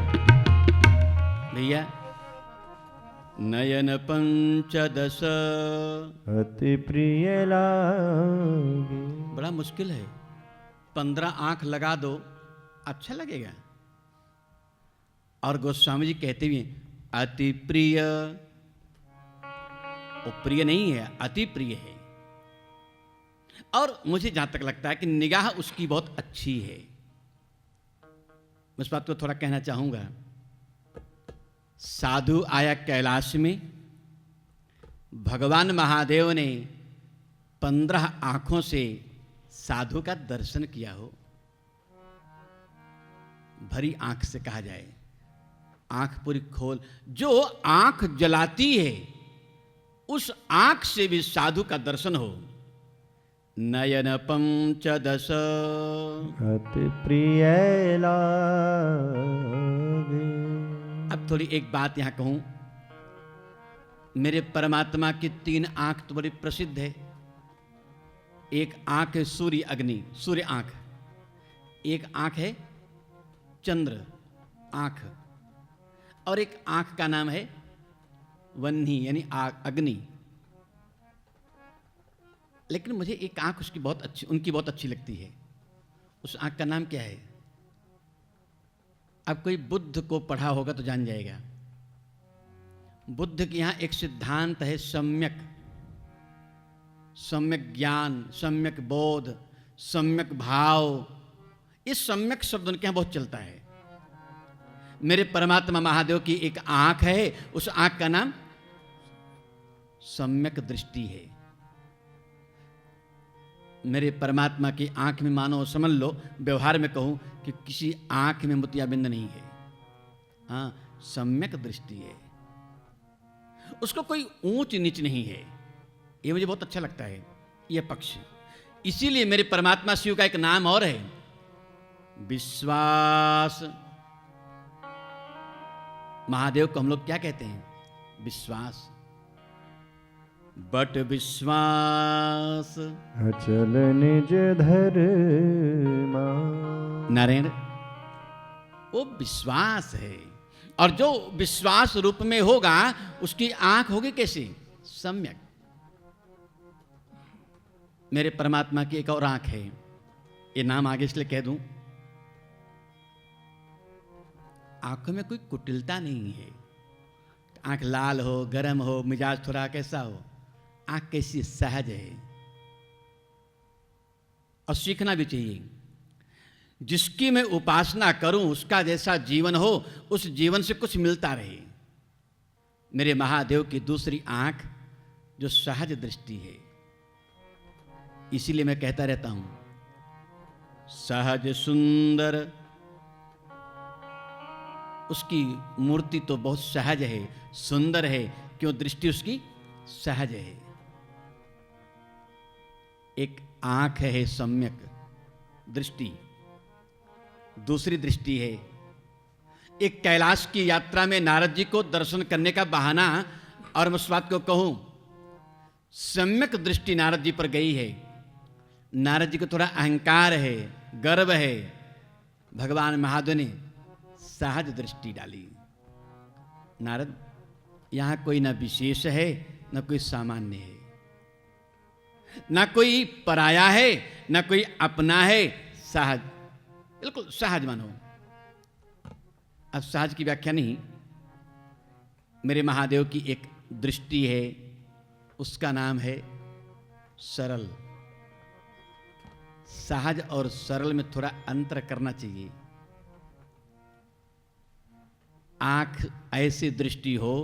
भैया नयन पंचदश अति प्रिय लागे। बड़ा मुश्किल है, 15 आंख लगा दो अच्छा लगेगा। और गोस्वामी जी कहते हुए अति प्रिय, वो प्रिय नहीं है, अति प्रिय है। और मुझे जहां तक लगता है कि निगाह उसकी बहुत अच्छी है। मैं इस बात को थोड़ा कहना चाहूंगा। साधु आया कैलाश में, भगवान महादेव ने 15 आंखों से साधु का दर्शन किया हो। भरी आंख से कहा जाए, आंख पूरी खोल, जो आंख जलाती है उस आंख से भी साधु का दर्शन हो। नयन पंचदश अति प्रिय लागे। अब थोड़ी एक बात यहां कहूं, मेरे परमात्मा की 3 आंख तो बड़ी प्रसिद्ध है। एक आंख है सूर्य अग्नि, सूर्य आंख। एक आंख है चंद्र आंख, और एक आंख का नाम है वह्नि यानी अग्नि। लेकिन मुझे एक आंख उसकी बहुत अच्छी, उनकी बहुत अच्छी लगती है। उस आंख का नाम क्या है? अब कोई बुद्ध को पढ़ा होगा तो जान जाएगा। बुद्ध के यहां एक सिद्धांत है, सम्यक, सम्यक ज्ञान, सम्यक बोध, सम्यक भाव। इस सम्यक शब्द उनके यहां बहुत चलता है। मेरे परमात्मा महादेव की एक आंख है, उस आंख का नाम सम्यक दृष्टि है। मेरे परमात्मा की आंख में मानो समझ लो, व्यवहार में कहूं कि किसी आंख में मोतियाबिंद नहीं है। हाँ, सम्यक दृष्टि है, उसको कोई ऊंच नीच नहीं है। ये मुझे बहुत अच्छा लगता है यह पक्ष। इसीलिए मेरे परमात्मा शिव का एक नाम और है, विश्वास। महादेव को हम लोग क्या कहते हैं? विश्वास। बट विश्वास अचल निज धर्मा। नारायण, वो विश्वास है, और जो विश्वास रूप में होगा उसकी आंख होगी कैसी? सम्यक। मेरे परमात्मा की एक और आंख है, ये नाम आगे इसलिए कह दूं, आंखों में कोई कुटिलता नहीं है। आंख लाल हो, गर्म हो, मिजाज थोड़ा कैसा हो, आंख कैसी सहज है। और सीखना भी चाहिए। जिसकी मैं उपासना करूं उसका जैसा जीवन हो, उस जीवन से कुछ मिलता रहे। मेरे महादेव की दूसरी आंख जो सहज दृष्टि है, इसीलिए मैं कहता रहता हूं, सहज सुंदर। उसकी मूर्ति तो बहुत सहज है, सुंदर है, क्यों? दृष्टि उसकी सहज है। एक आंख है सम्यक दृष्टि, दूसरी दृष्टि है, एक कैलाश की यात्रा में नारद जी को दर्शन करने का बहाना। और मैं उस बात को कहूं, सम्यक दृष्टि नारद जी पर गई है। नारद जी को थोड़ा अहंकार है, गर्व है, भगवान महादेव ने सहज दृष्टि डाली। नारद, यहां कोई न विशेष है न कोई सामान्य है, न कोई पराया है न कोई अपना है, सहज, बिल्कुल सहज मानो। अब सहज की व्याख्या नहीं, मेरे महादेव की एक दृष्टि है, उसका नाम है सरल। सहज और सरल में थोड़ा अंतर करना चाहिए। आंख ऐसी दृष्टि हो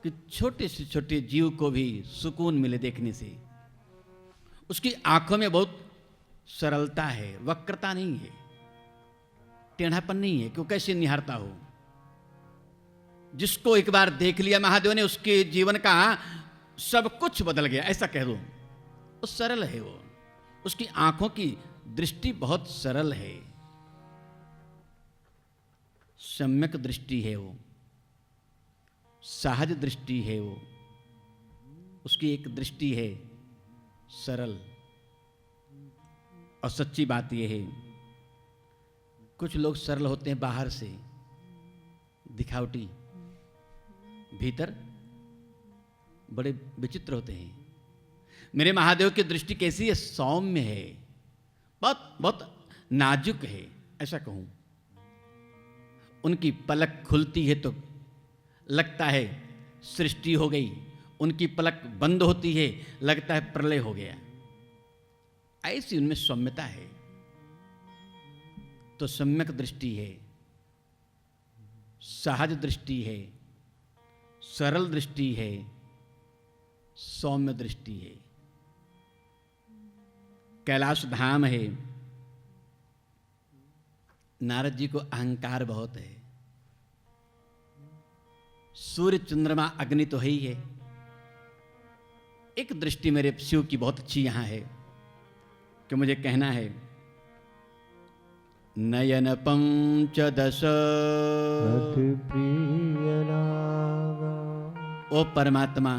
कि छोटे से छोटे जीव को भी सुकून मिले देखने से। उसकी आंखों में बहुत सरलता है, वक्रता नहीं है, टेढ़ापन नहीं है कि वो कैसे निहारता हो। जिसको एक बार देख लिया महादेव ने, उसके जीवन का सब कुछ बदल गया, ऐसा कह दो। वो सरल है, वो उसकी आंखों की दृष्टि बहुत सरल है, सम्यक दृष्टि है, वो सहज दृष्टि है। वो उसकी एक दृष्टि है सरल। और सच्ची बात यह है, कुछ लोग सरल होते हैं बाहर से दिखावटी, भीतर बड़े विचित्र होते हैं। मेरे महादेव की दृष्टि कैसी है? सौम्य है, बहुत बहुत नाजुक है, ऐसा कहूं। उनकी पलक खुलती है तो लगता है सृष्टि हो गई, उनकी पलक बंद होती है लगता है प्रलय हो गया। ऐसी उनमें सौम्यता है। तो सम्यक दृष्टि है, सहज दृष्टि है, सरल दृष्टि है, सौम्य दृष्टि है। कैलाश धाम है। नारद जी को अहंकार बहुत है। सूर्य चंद्रमा अग्नि तो है ही है। एक दृष्टि मेरे शिव की बहुत अच्छी यहां है कि मुझे कहना है, नयन पंचदश अति प्रिय लागा। ओ परमात्मा,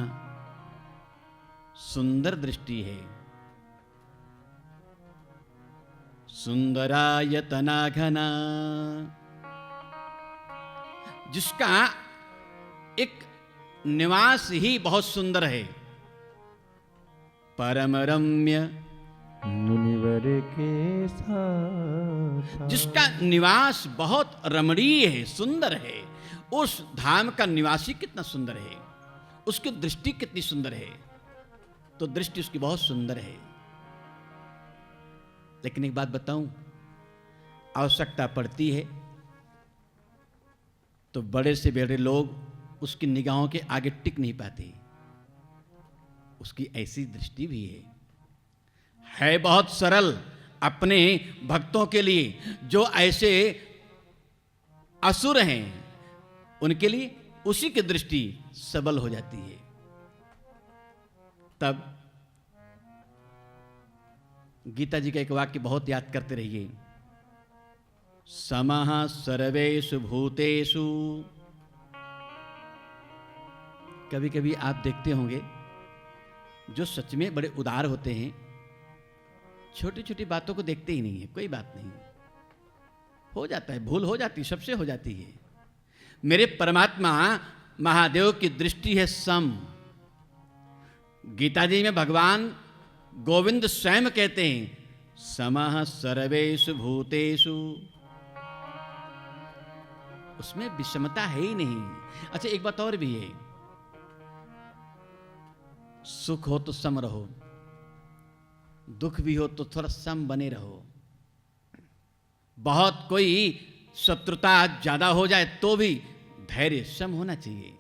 सुंदर दृष्टि है, सुंदरायतना घना, जिसका एक निवास ही बहुत सुंदर है। परम रम्य मुनिवर के साथ, जिसका निवास बहुत रमणीय है, सुंदर है। उस धाम का निवासी कितना सुंदर है, उसकी दृष्टि कितनी सुंदर है। तो दृष्टि उसकी बहुत सुंदर है। लेकिन एक बात बताऊं, आवश्यकता पड़ती है तो बड़े से बड़े लोग उसकी निगाहों के आगे टिक नहीं पाते। उसकी ऐसी दृष्टि भी है बहुत सरल अपने भक्तों के लिए। जो ऐसे असुर हैं उनके लिए उसी की दृष्टि सबल हो जाती है। तब गीता जी का एक वाक्य बहुत याद करते रहिए, समः सर्वेषु भूतेषु। कभी कभी आप देखते होंगे जो सच में बड़े उदार होते हैं, छोटी छोटी बातों को देखते ही नहीं है, कोई बात नहीं, हो जाता है, भूल हो जाती, सबसे हो जाती है। मेरे परमात्मा महादेव की दृष्टि है सम। गीता जी में भगवान गोविंद स्वयं कहते हैं, समः सर्वेषु भूतेषु। उसमें विषमता है ही नहीं। अच्छा, एक बात और भी है, सुख हो तो सम रहो, दुख भी हो तो थोड़ा सम बने रहो। बहुत कोई शत्रुता ज्यादा हो जाए तो भी धैर्य सम होना चाहिए।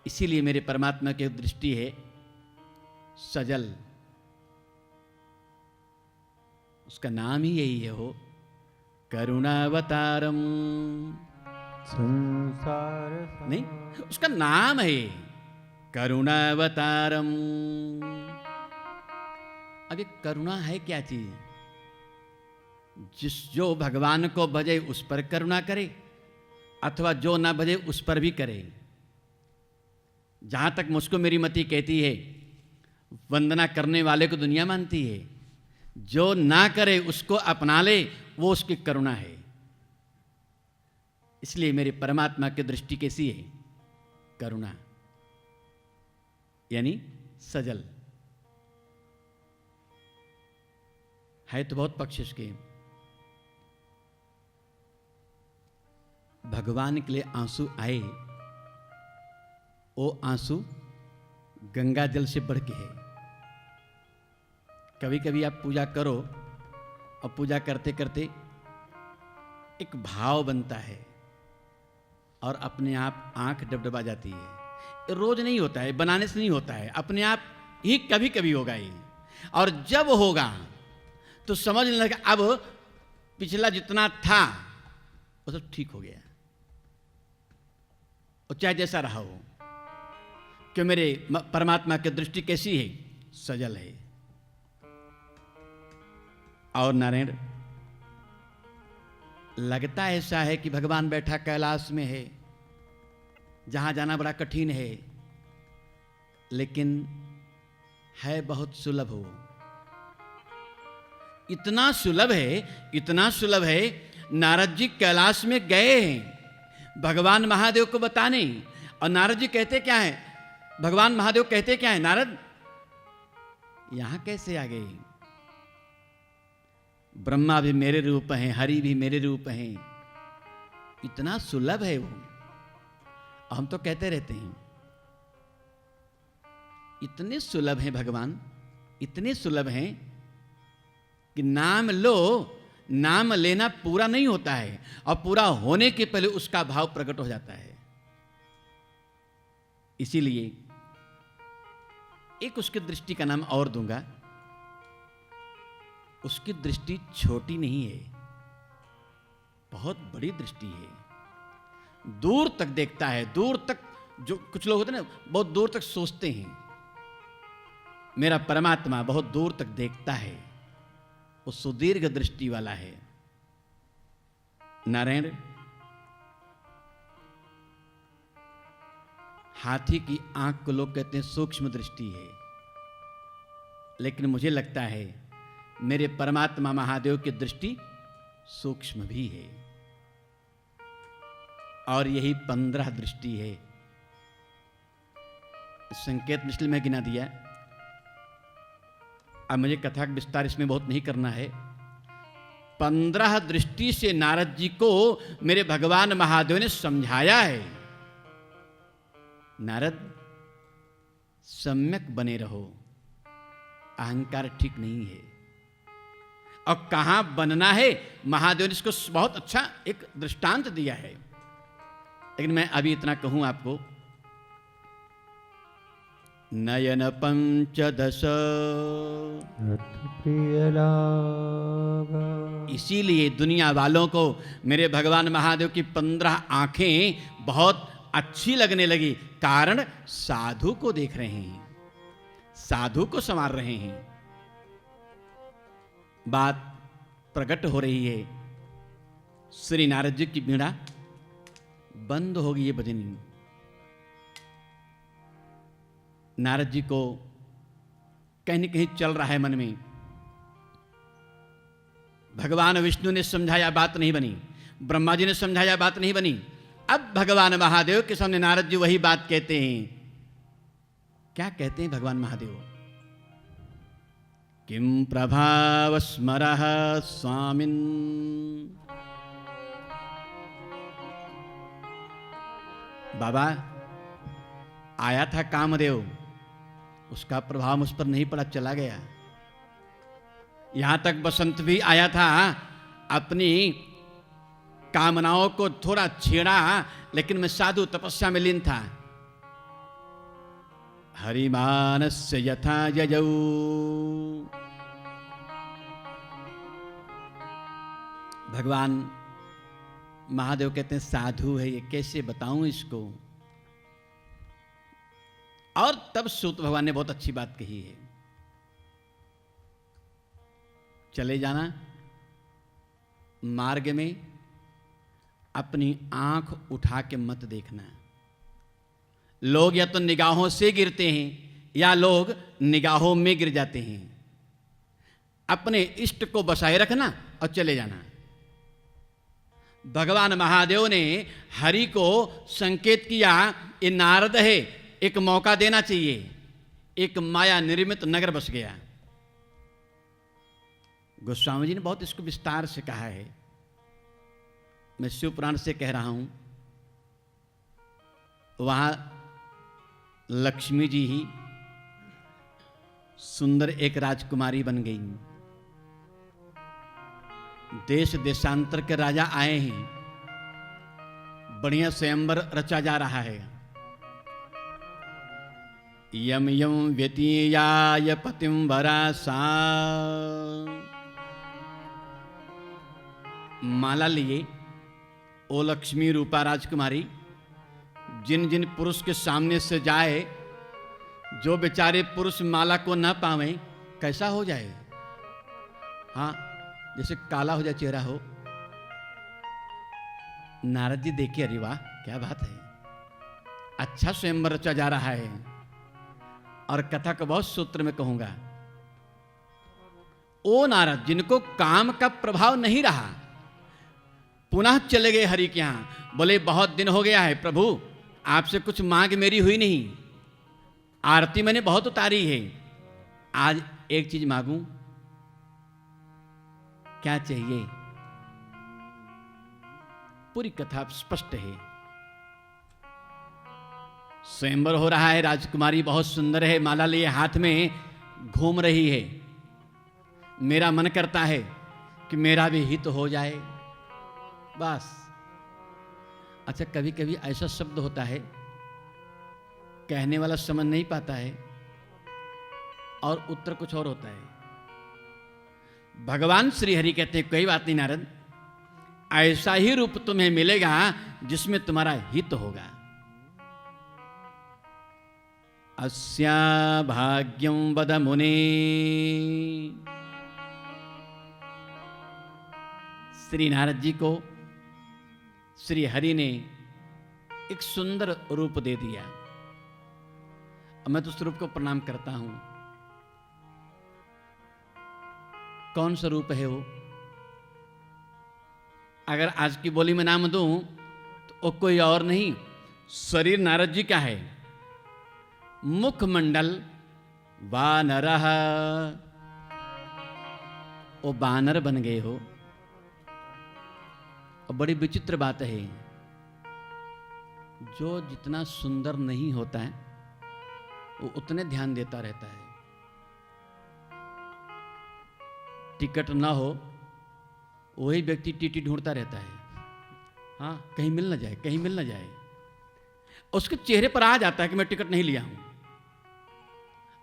इसीलिए मेरे परमात्मा की दृष्टि है सजल। उसका नाम ही यही है, हो करुणावतारम। संसार नहीं, उसका नाम है करुणावतारम। अब ये करुणा है क्या चीज? जो भगवान को भजे उस पर करुणा करे, अथवा जो ना भजे उस पर भी करे। जहां तक मुझको मेरी मति कहती है, वंदना करने वाले को दुनिया मानती है, जो ना करे उसको अपना ले, वो उसकी करुणा है। इसलिए मेरे परमात्मा की दृष्टि कैसी है? करुणा, यानी सजल है। तो बहुत पक्ष इसके। भगवान के लिए आंसू आए, वो आंसू गंगा जल से बढ़ के है। कभी कभी आप पूजा करो और पूजा करते करते एक भाव बनता है और अपने आप आंख डबडबा जाती है। रोज नहीं होता है, बनाने से नहीं होता है, अपने आप ही कभी कभी होगा ये। और जब होगा तो समझ लगा अब पिछला जितना था वो सब ठीक हो गया, और चाहे जैसा रहा हो। कि मेरे परमात्मा की दृष्टि कैसी है? सजल है। और नारायण, लगता ऐसा है कि भगवान बैठा कैलाश में है, जहां जाना बड़ा कठिन है, लेकिन है बहुत सुलभ हो। इतना सुलभ है, इतना सुलभ है, नारद जी कैलाश में गए हैं भगवान महादेव को बताने। और नारद जी कहते क्या है? भगवान महादेव कहते क्या है? नारद यहां कैसे आ गए? ब्रह्मा भी मेरे रूप हैं, हरि भी मेरे रूप हैं। इतना सुलभ है वो। हम तो कहते रहते हैं इतने सुलभ हैं भगवान, इतने सुलभ हैं कि नाम लो, नाम लेना पूरा नहीं होता है, और पूरा होने के पहले उसका भाव प्रकट हो जाता है। इसीलिए एक उसकी दृष्टि का नाम और दूंगा। उसकी दृष्टि छोटी नहीं है, बहुत बड़ी दृष्टि है। दूर तक देखता है, दूर तक। जो कुछ लोग होते हैं ना, बहुत दूर तक सोचते हैं, मेरा परमात्मा बहुत दूर तक देखता है, वो सुदीर्घ दृष्टि वाला है। नारायण, हाथी की आंख को लोग कहते हैं सूक्ष्म दृष्टि है, लेकिन मुझे लगता है मेरे परमात्मा महादेव की दृष्टि सूक्ष्म भी है। और यही 15 दृष्टि है। संकेत मिश्र में गिना दिया। अब मुझे कथा का विस्तार इसमें बहुत नहीं करना है। 15 दृष्टि से नारद जी को मेरे भगवान महादेव ने समझाया है, नारद सम्यक बने रहो, अहंकार ठीक नहीं है। और कहां बनना है, महादेव ने इसको बहुत अच्छा एक दृष्टांत दिया है। लेकिन मैं अभी इतना कहूं आपको नयन पंचदश। प्रिय लागा। इसीलिए दुनिया वालों को मेरे भगवान महादेव की 15 आंखें बहुत अच्छी लगने लगी। कारण साधु को देख रहे हैं, साधु को संवार रहे हैं। बात प्रकट हो रही है। श्री नारद जी की बीड़ा बंद हो गई है बजनी। नारद जी को कहीं न कहीं चल रहा है मन में। भगवान विष्णु ने समझाया, बात नहीं बनी। ब्रह्मा जी ने समझाया, बात नहीं बनी। अब भगवान महादेव के सामने नारद जी वही बात कहते हैं। क्या कहते हैं भगवान महादेव? किम प्रभाव स्मरः स्वामिन्। बाबा, आया था कामदेव, उसका प्रभाव मुझ पर नहीं पड़ा, चला गया। यहां तक बसंत भी आया था, अपनी कामनाओं को थोड़ा छेड़ा, लेकिन मैं साधु तपस्या में लीन था। हरिमानस्य यथा यजौ। भगवान महादेव कहते हैं साधु है ये, कैसे बताऊं इसको। और तब सूत भगवान ने बहुत अच्छी बात कही है। चले जाना, मार्ग में अपनी आंख उठा के मत देखना। लोग या तो निगाहों से गिरते हैं या लोग निगाहों में गिर जाते हैं। अपने इष्ट को बसाए रखना और चले जाना। भगवान महादेव ने हरि को संकेत किया, ये नारद है, एक मौका देना चाहिए। एक माया निर्मित नगर बस गया। गोस्वामी जी ने बहुत इसको विस्तार से कहा है, मैं शिव पुराण से कह रहा हूं। वहां लक्ष्मी जी ही सुंदर एक राजकुमारी बन गई। देश देशांतर के राजा आए हैं, बढ़िया स्वयंवर रचा जा रहा है। यम यम व्यतीयाय पतिम वरा सा। माला लिए ओ लक्ष्मी रूपा राजकुमारी, जिन जिन पुरुष के सामने से जाए, जो बेचारे पुरुष माला को न पावे, कैसा हो जाए। हाँ, जैसे काला हो जाए चेहरा हो। नारद जी देखिए, अरे वाह क्या बात है, अच्छा स्वयंवर रचा जा रहा है। और कथा को बहुत सूत्र में कहूंगा। ओ नारद, जिनको काम का प्रभाव नहीं रहा, पुनः चले गए हरि के यहां। बोले बहुत दिन हो गया है प्रभु, आपसे कुछ मांग मेरी हुई नहीं, आरती मैंने बहुत उतारी है, आज एक चीज मांगू। क्या चाहिए? पूरी कथा स्पष्ट है। स्वयंवर हो रहा है, राजकुमारी बहुत सुंदर है, माला लिए हाथ में घूम रही है। मेरा मन करता है कि मेरा भी हित हो जाए, बस। अच्छा, कभी कभी ऐसा शब्द होता है, कहने वाला समझ नहीं पाता है और उत्तर कुछ और होता है। भगवान श्री हरि कहते हैं, कोई बात नहीं नारद, ऐसा ही रूप तुम्हें मिलेगा जिसमें तुम्हारा हित होगा। अस्या भाग्यं वद मुने। श्री नारद जी को श्री हरि ने एक सुंदर रूप दे दिया। अब मैं तो उस रूप को प्रणाम करता हूं। कौन सा रूप है वो? अगर आज की बोली में नाम दूं तो वो कोई और नहीं, शरीर नारद जी का है, मुखमंडल वानरः। वो बानर बन गए हो। और बड़ी विचित्र बात है, जो जितना सुंदर नहीं होता है वो उतने ध्यान देता रहता है। टिकट ना हो वही व्यक्ति टीटी ढूंढता रहता है, हाँ कहीं मिल ना जाए, कहीं मिल ना जाए। उसके चेहरे पर आ जाता है कि मैं टिकट नहीं लिया हूं।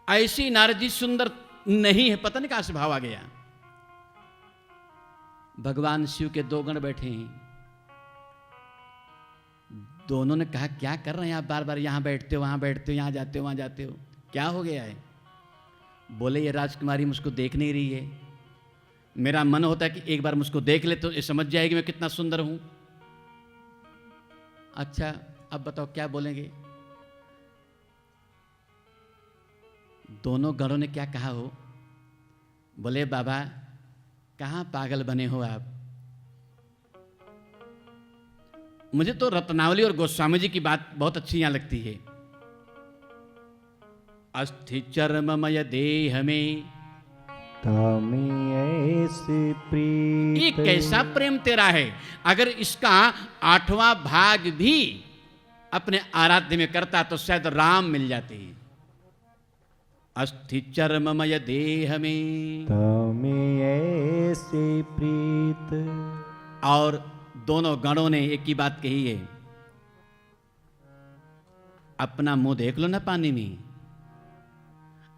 ऐसी नारद जी सुंदर नहीं है, पता नहीं कहां से भाव आ गया। भगवान शिव के दो गण बैठे हैं, दोनों ने कहा क्या कर रहे हैं आप, बार बार यहां बैठते हो वहां बैठते हो, यहां जाते हो वहां जाते हो, क्या हो गया है? बोले ये राजकुमारी मुझको देख नहीं रही है, मेरा मन होता है कि एक बार मुझको देख ले तो ये समझ जाएगी मैं कितना सुंदर हूं। अच्छा अब बताओ क्या बोलेंगे? दोनों गणों ने क्या कहा हो? बोले बाबा कहां पागल बने हो आप, मुझे तो रत्नावली और गोस्वामी जी की बात बहुत अच्छी यहां लगती है। अस्थि चर्ममय देह में तामी ऐसे प्रीत। ये कैसा प्रेम तेरा है, अगर इसका 8वां भाग भी अपने आराध्य में करता तो शायद राम मिल जाते। अस्थि चर्ममय देह में तामी ऐसे प्रीत। और दोनों गणों ने एक ही बात कही है, अपना मुंह देख लो ना पानी में।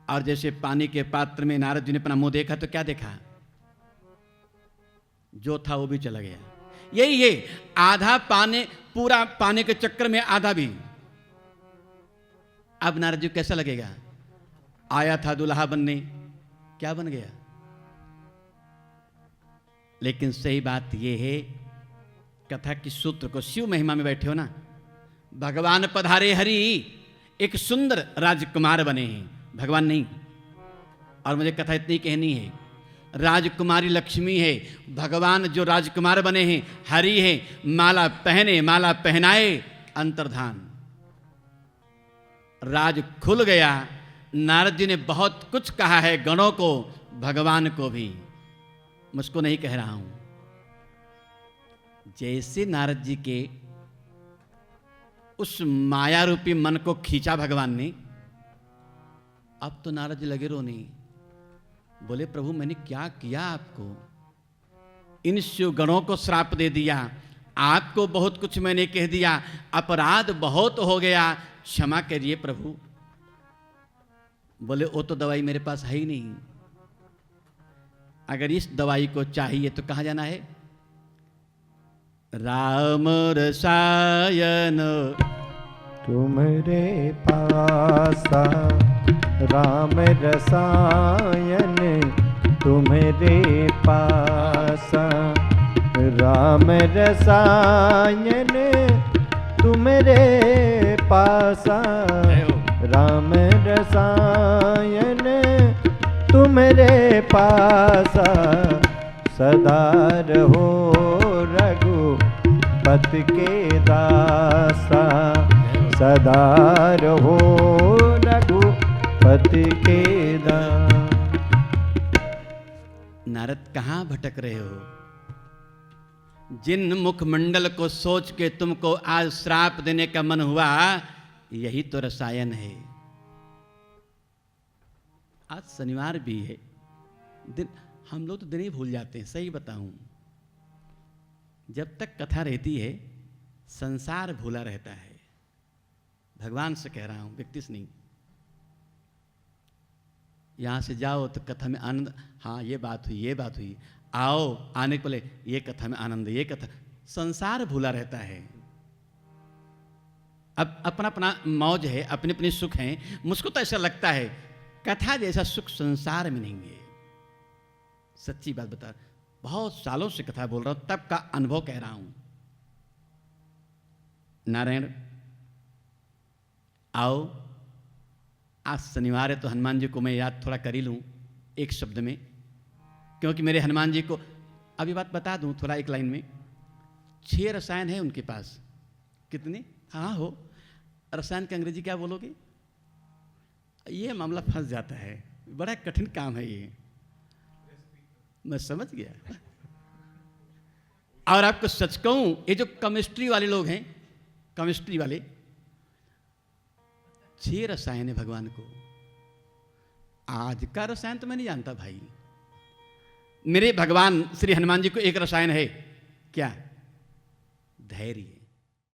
और जैसे पानी के पात्र में नारद जी ने अपना मुंह देखा तो क्या देखा? जो था वो भी चला गया। यही है, आधा पाने, पूरा पाने के चक्कर में आधा भी। अब नारद जी कैसा लगेगा? आया था दुल्हा बनने, क्या बन गया? लेकिन सही बात यह है, कथा की सूत्र को, शिव महिमा में बैठे हो ना, भगवान पधारे हरि, एक सुंदर राजकुमार बने हैं, भगवान नहीं। और मुझे कथा इतनी कहनी है, राजकुमारी लक्ष्मी है, भगवान जो राजकुमार बने हैं हरि है, माला पहने माला पहनाए अंतर्धान। राज खुल गया। नारद जी ने बहुत कुछ कहा है गणों को, भगवान को भी, मुझको नहीं कह रहा हूं। जैसे नारद जी के उस माया रूपी मन को खींचा भगवान ने, अब तो नारद जी लगे रोने। बोले प्रभु मैंने क्या किया आपको? इन शिव गणों को श्राप दे दिया, आपको बहुत कुछ मैंने कह दिया, अपराध बहुत हो गया, क्षमा करिए प्रभु। बोले वो तो दवाई मेरे पास है ही नहीं, अगर इस दवाई को चाहिए तो कहां जाना है? राम रसायन तुम्हारे पासा, राम रसायन तुम्हारे पासा, राम रसायन तुम्हारे पासा, राम रसायन तुम्हारे पासा, सदा रहो रघुपति के दासा, सदा रहो रघुपति के दासा। नारद कहां भटक रहे हो? जिन मुखमंडल को सोच के तुमको आज श्राप देने का मन हुआ, यही तो रसायन है। आज शनिवार भी है, दिन हम लोग तो दिन ही भूल जाते हैं, सही बताऊं। जब तक कथा रहती है संसार भूला रहता है। भगवान से कह रहा हूं, व्यक्ति से नहीं। यहां से जाओ तो कथा में आनंद, हाँ ये बात हुई, ये बात हुई, आओ आने को ले, ये कथा में आनंद, ये कथा, संसार भूला रहता है। अब अपना अपना मौज है, अपने अपने सुख हैं। मुझको तो ऐसा लगता है कथा जैसा सुख संसार में नहीं है। सच्ची बात बता, बहुत सालों से कथा बोल रहा हूं, तब का अनुभव कह रहा हूं। नारायण आओ, आज शनिवार है तो हनुमान जी को मैं याद थोड़ा कर ही लूं एक शब्द में, क्योंकि मेरे हनुमान जी को अभी बात बता दूं थोड़ा एक लाइन में। 6 रसायन है उनके पास। कितने? हाँ हो, रसायन का अंग्रेजी क्या बोलोगे? ये मामला फंस जाता है, बड़ा कठिन काम है ये, मैं समझ गया। और आपको सच कहूं, ये जो केमिस्ट्री वाले लोग हैं, केमिस्ट्री वाले, 6 रसायन है भगवान को। आज का रसायन तो मैं नहीं जानता भाई। मेरे भगवान श्री हनुमान जी को एक रसायन है, क्या? धैर्य।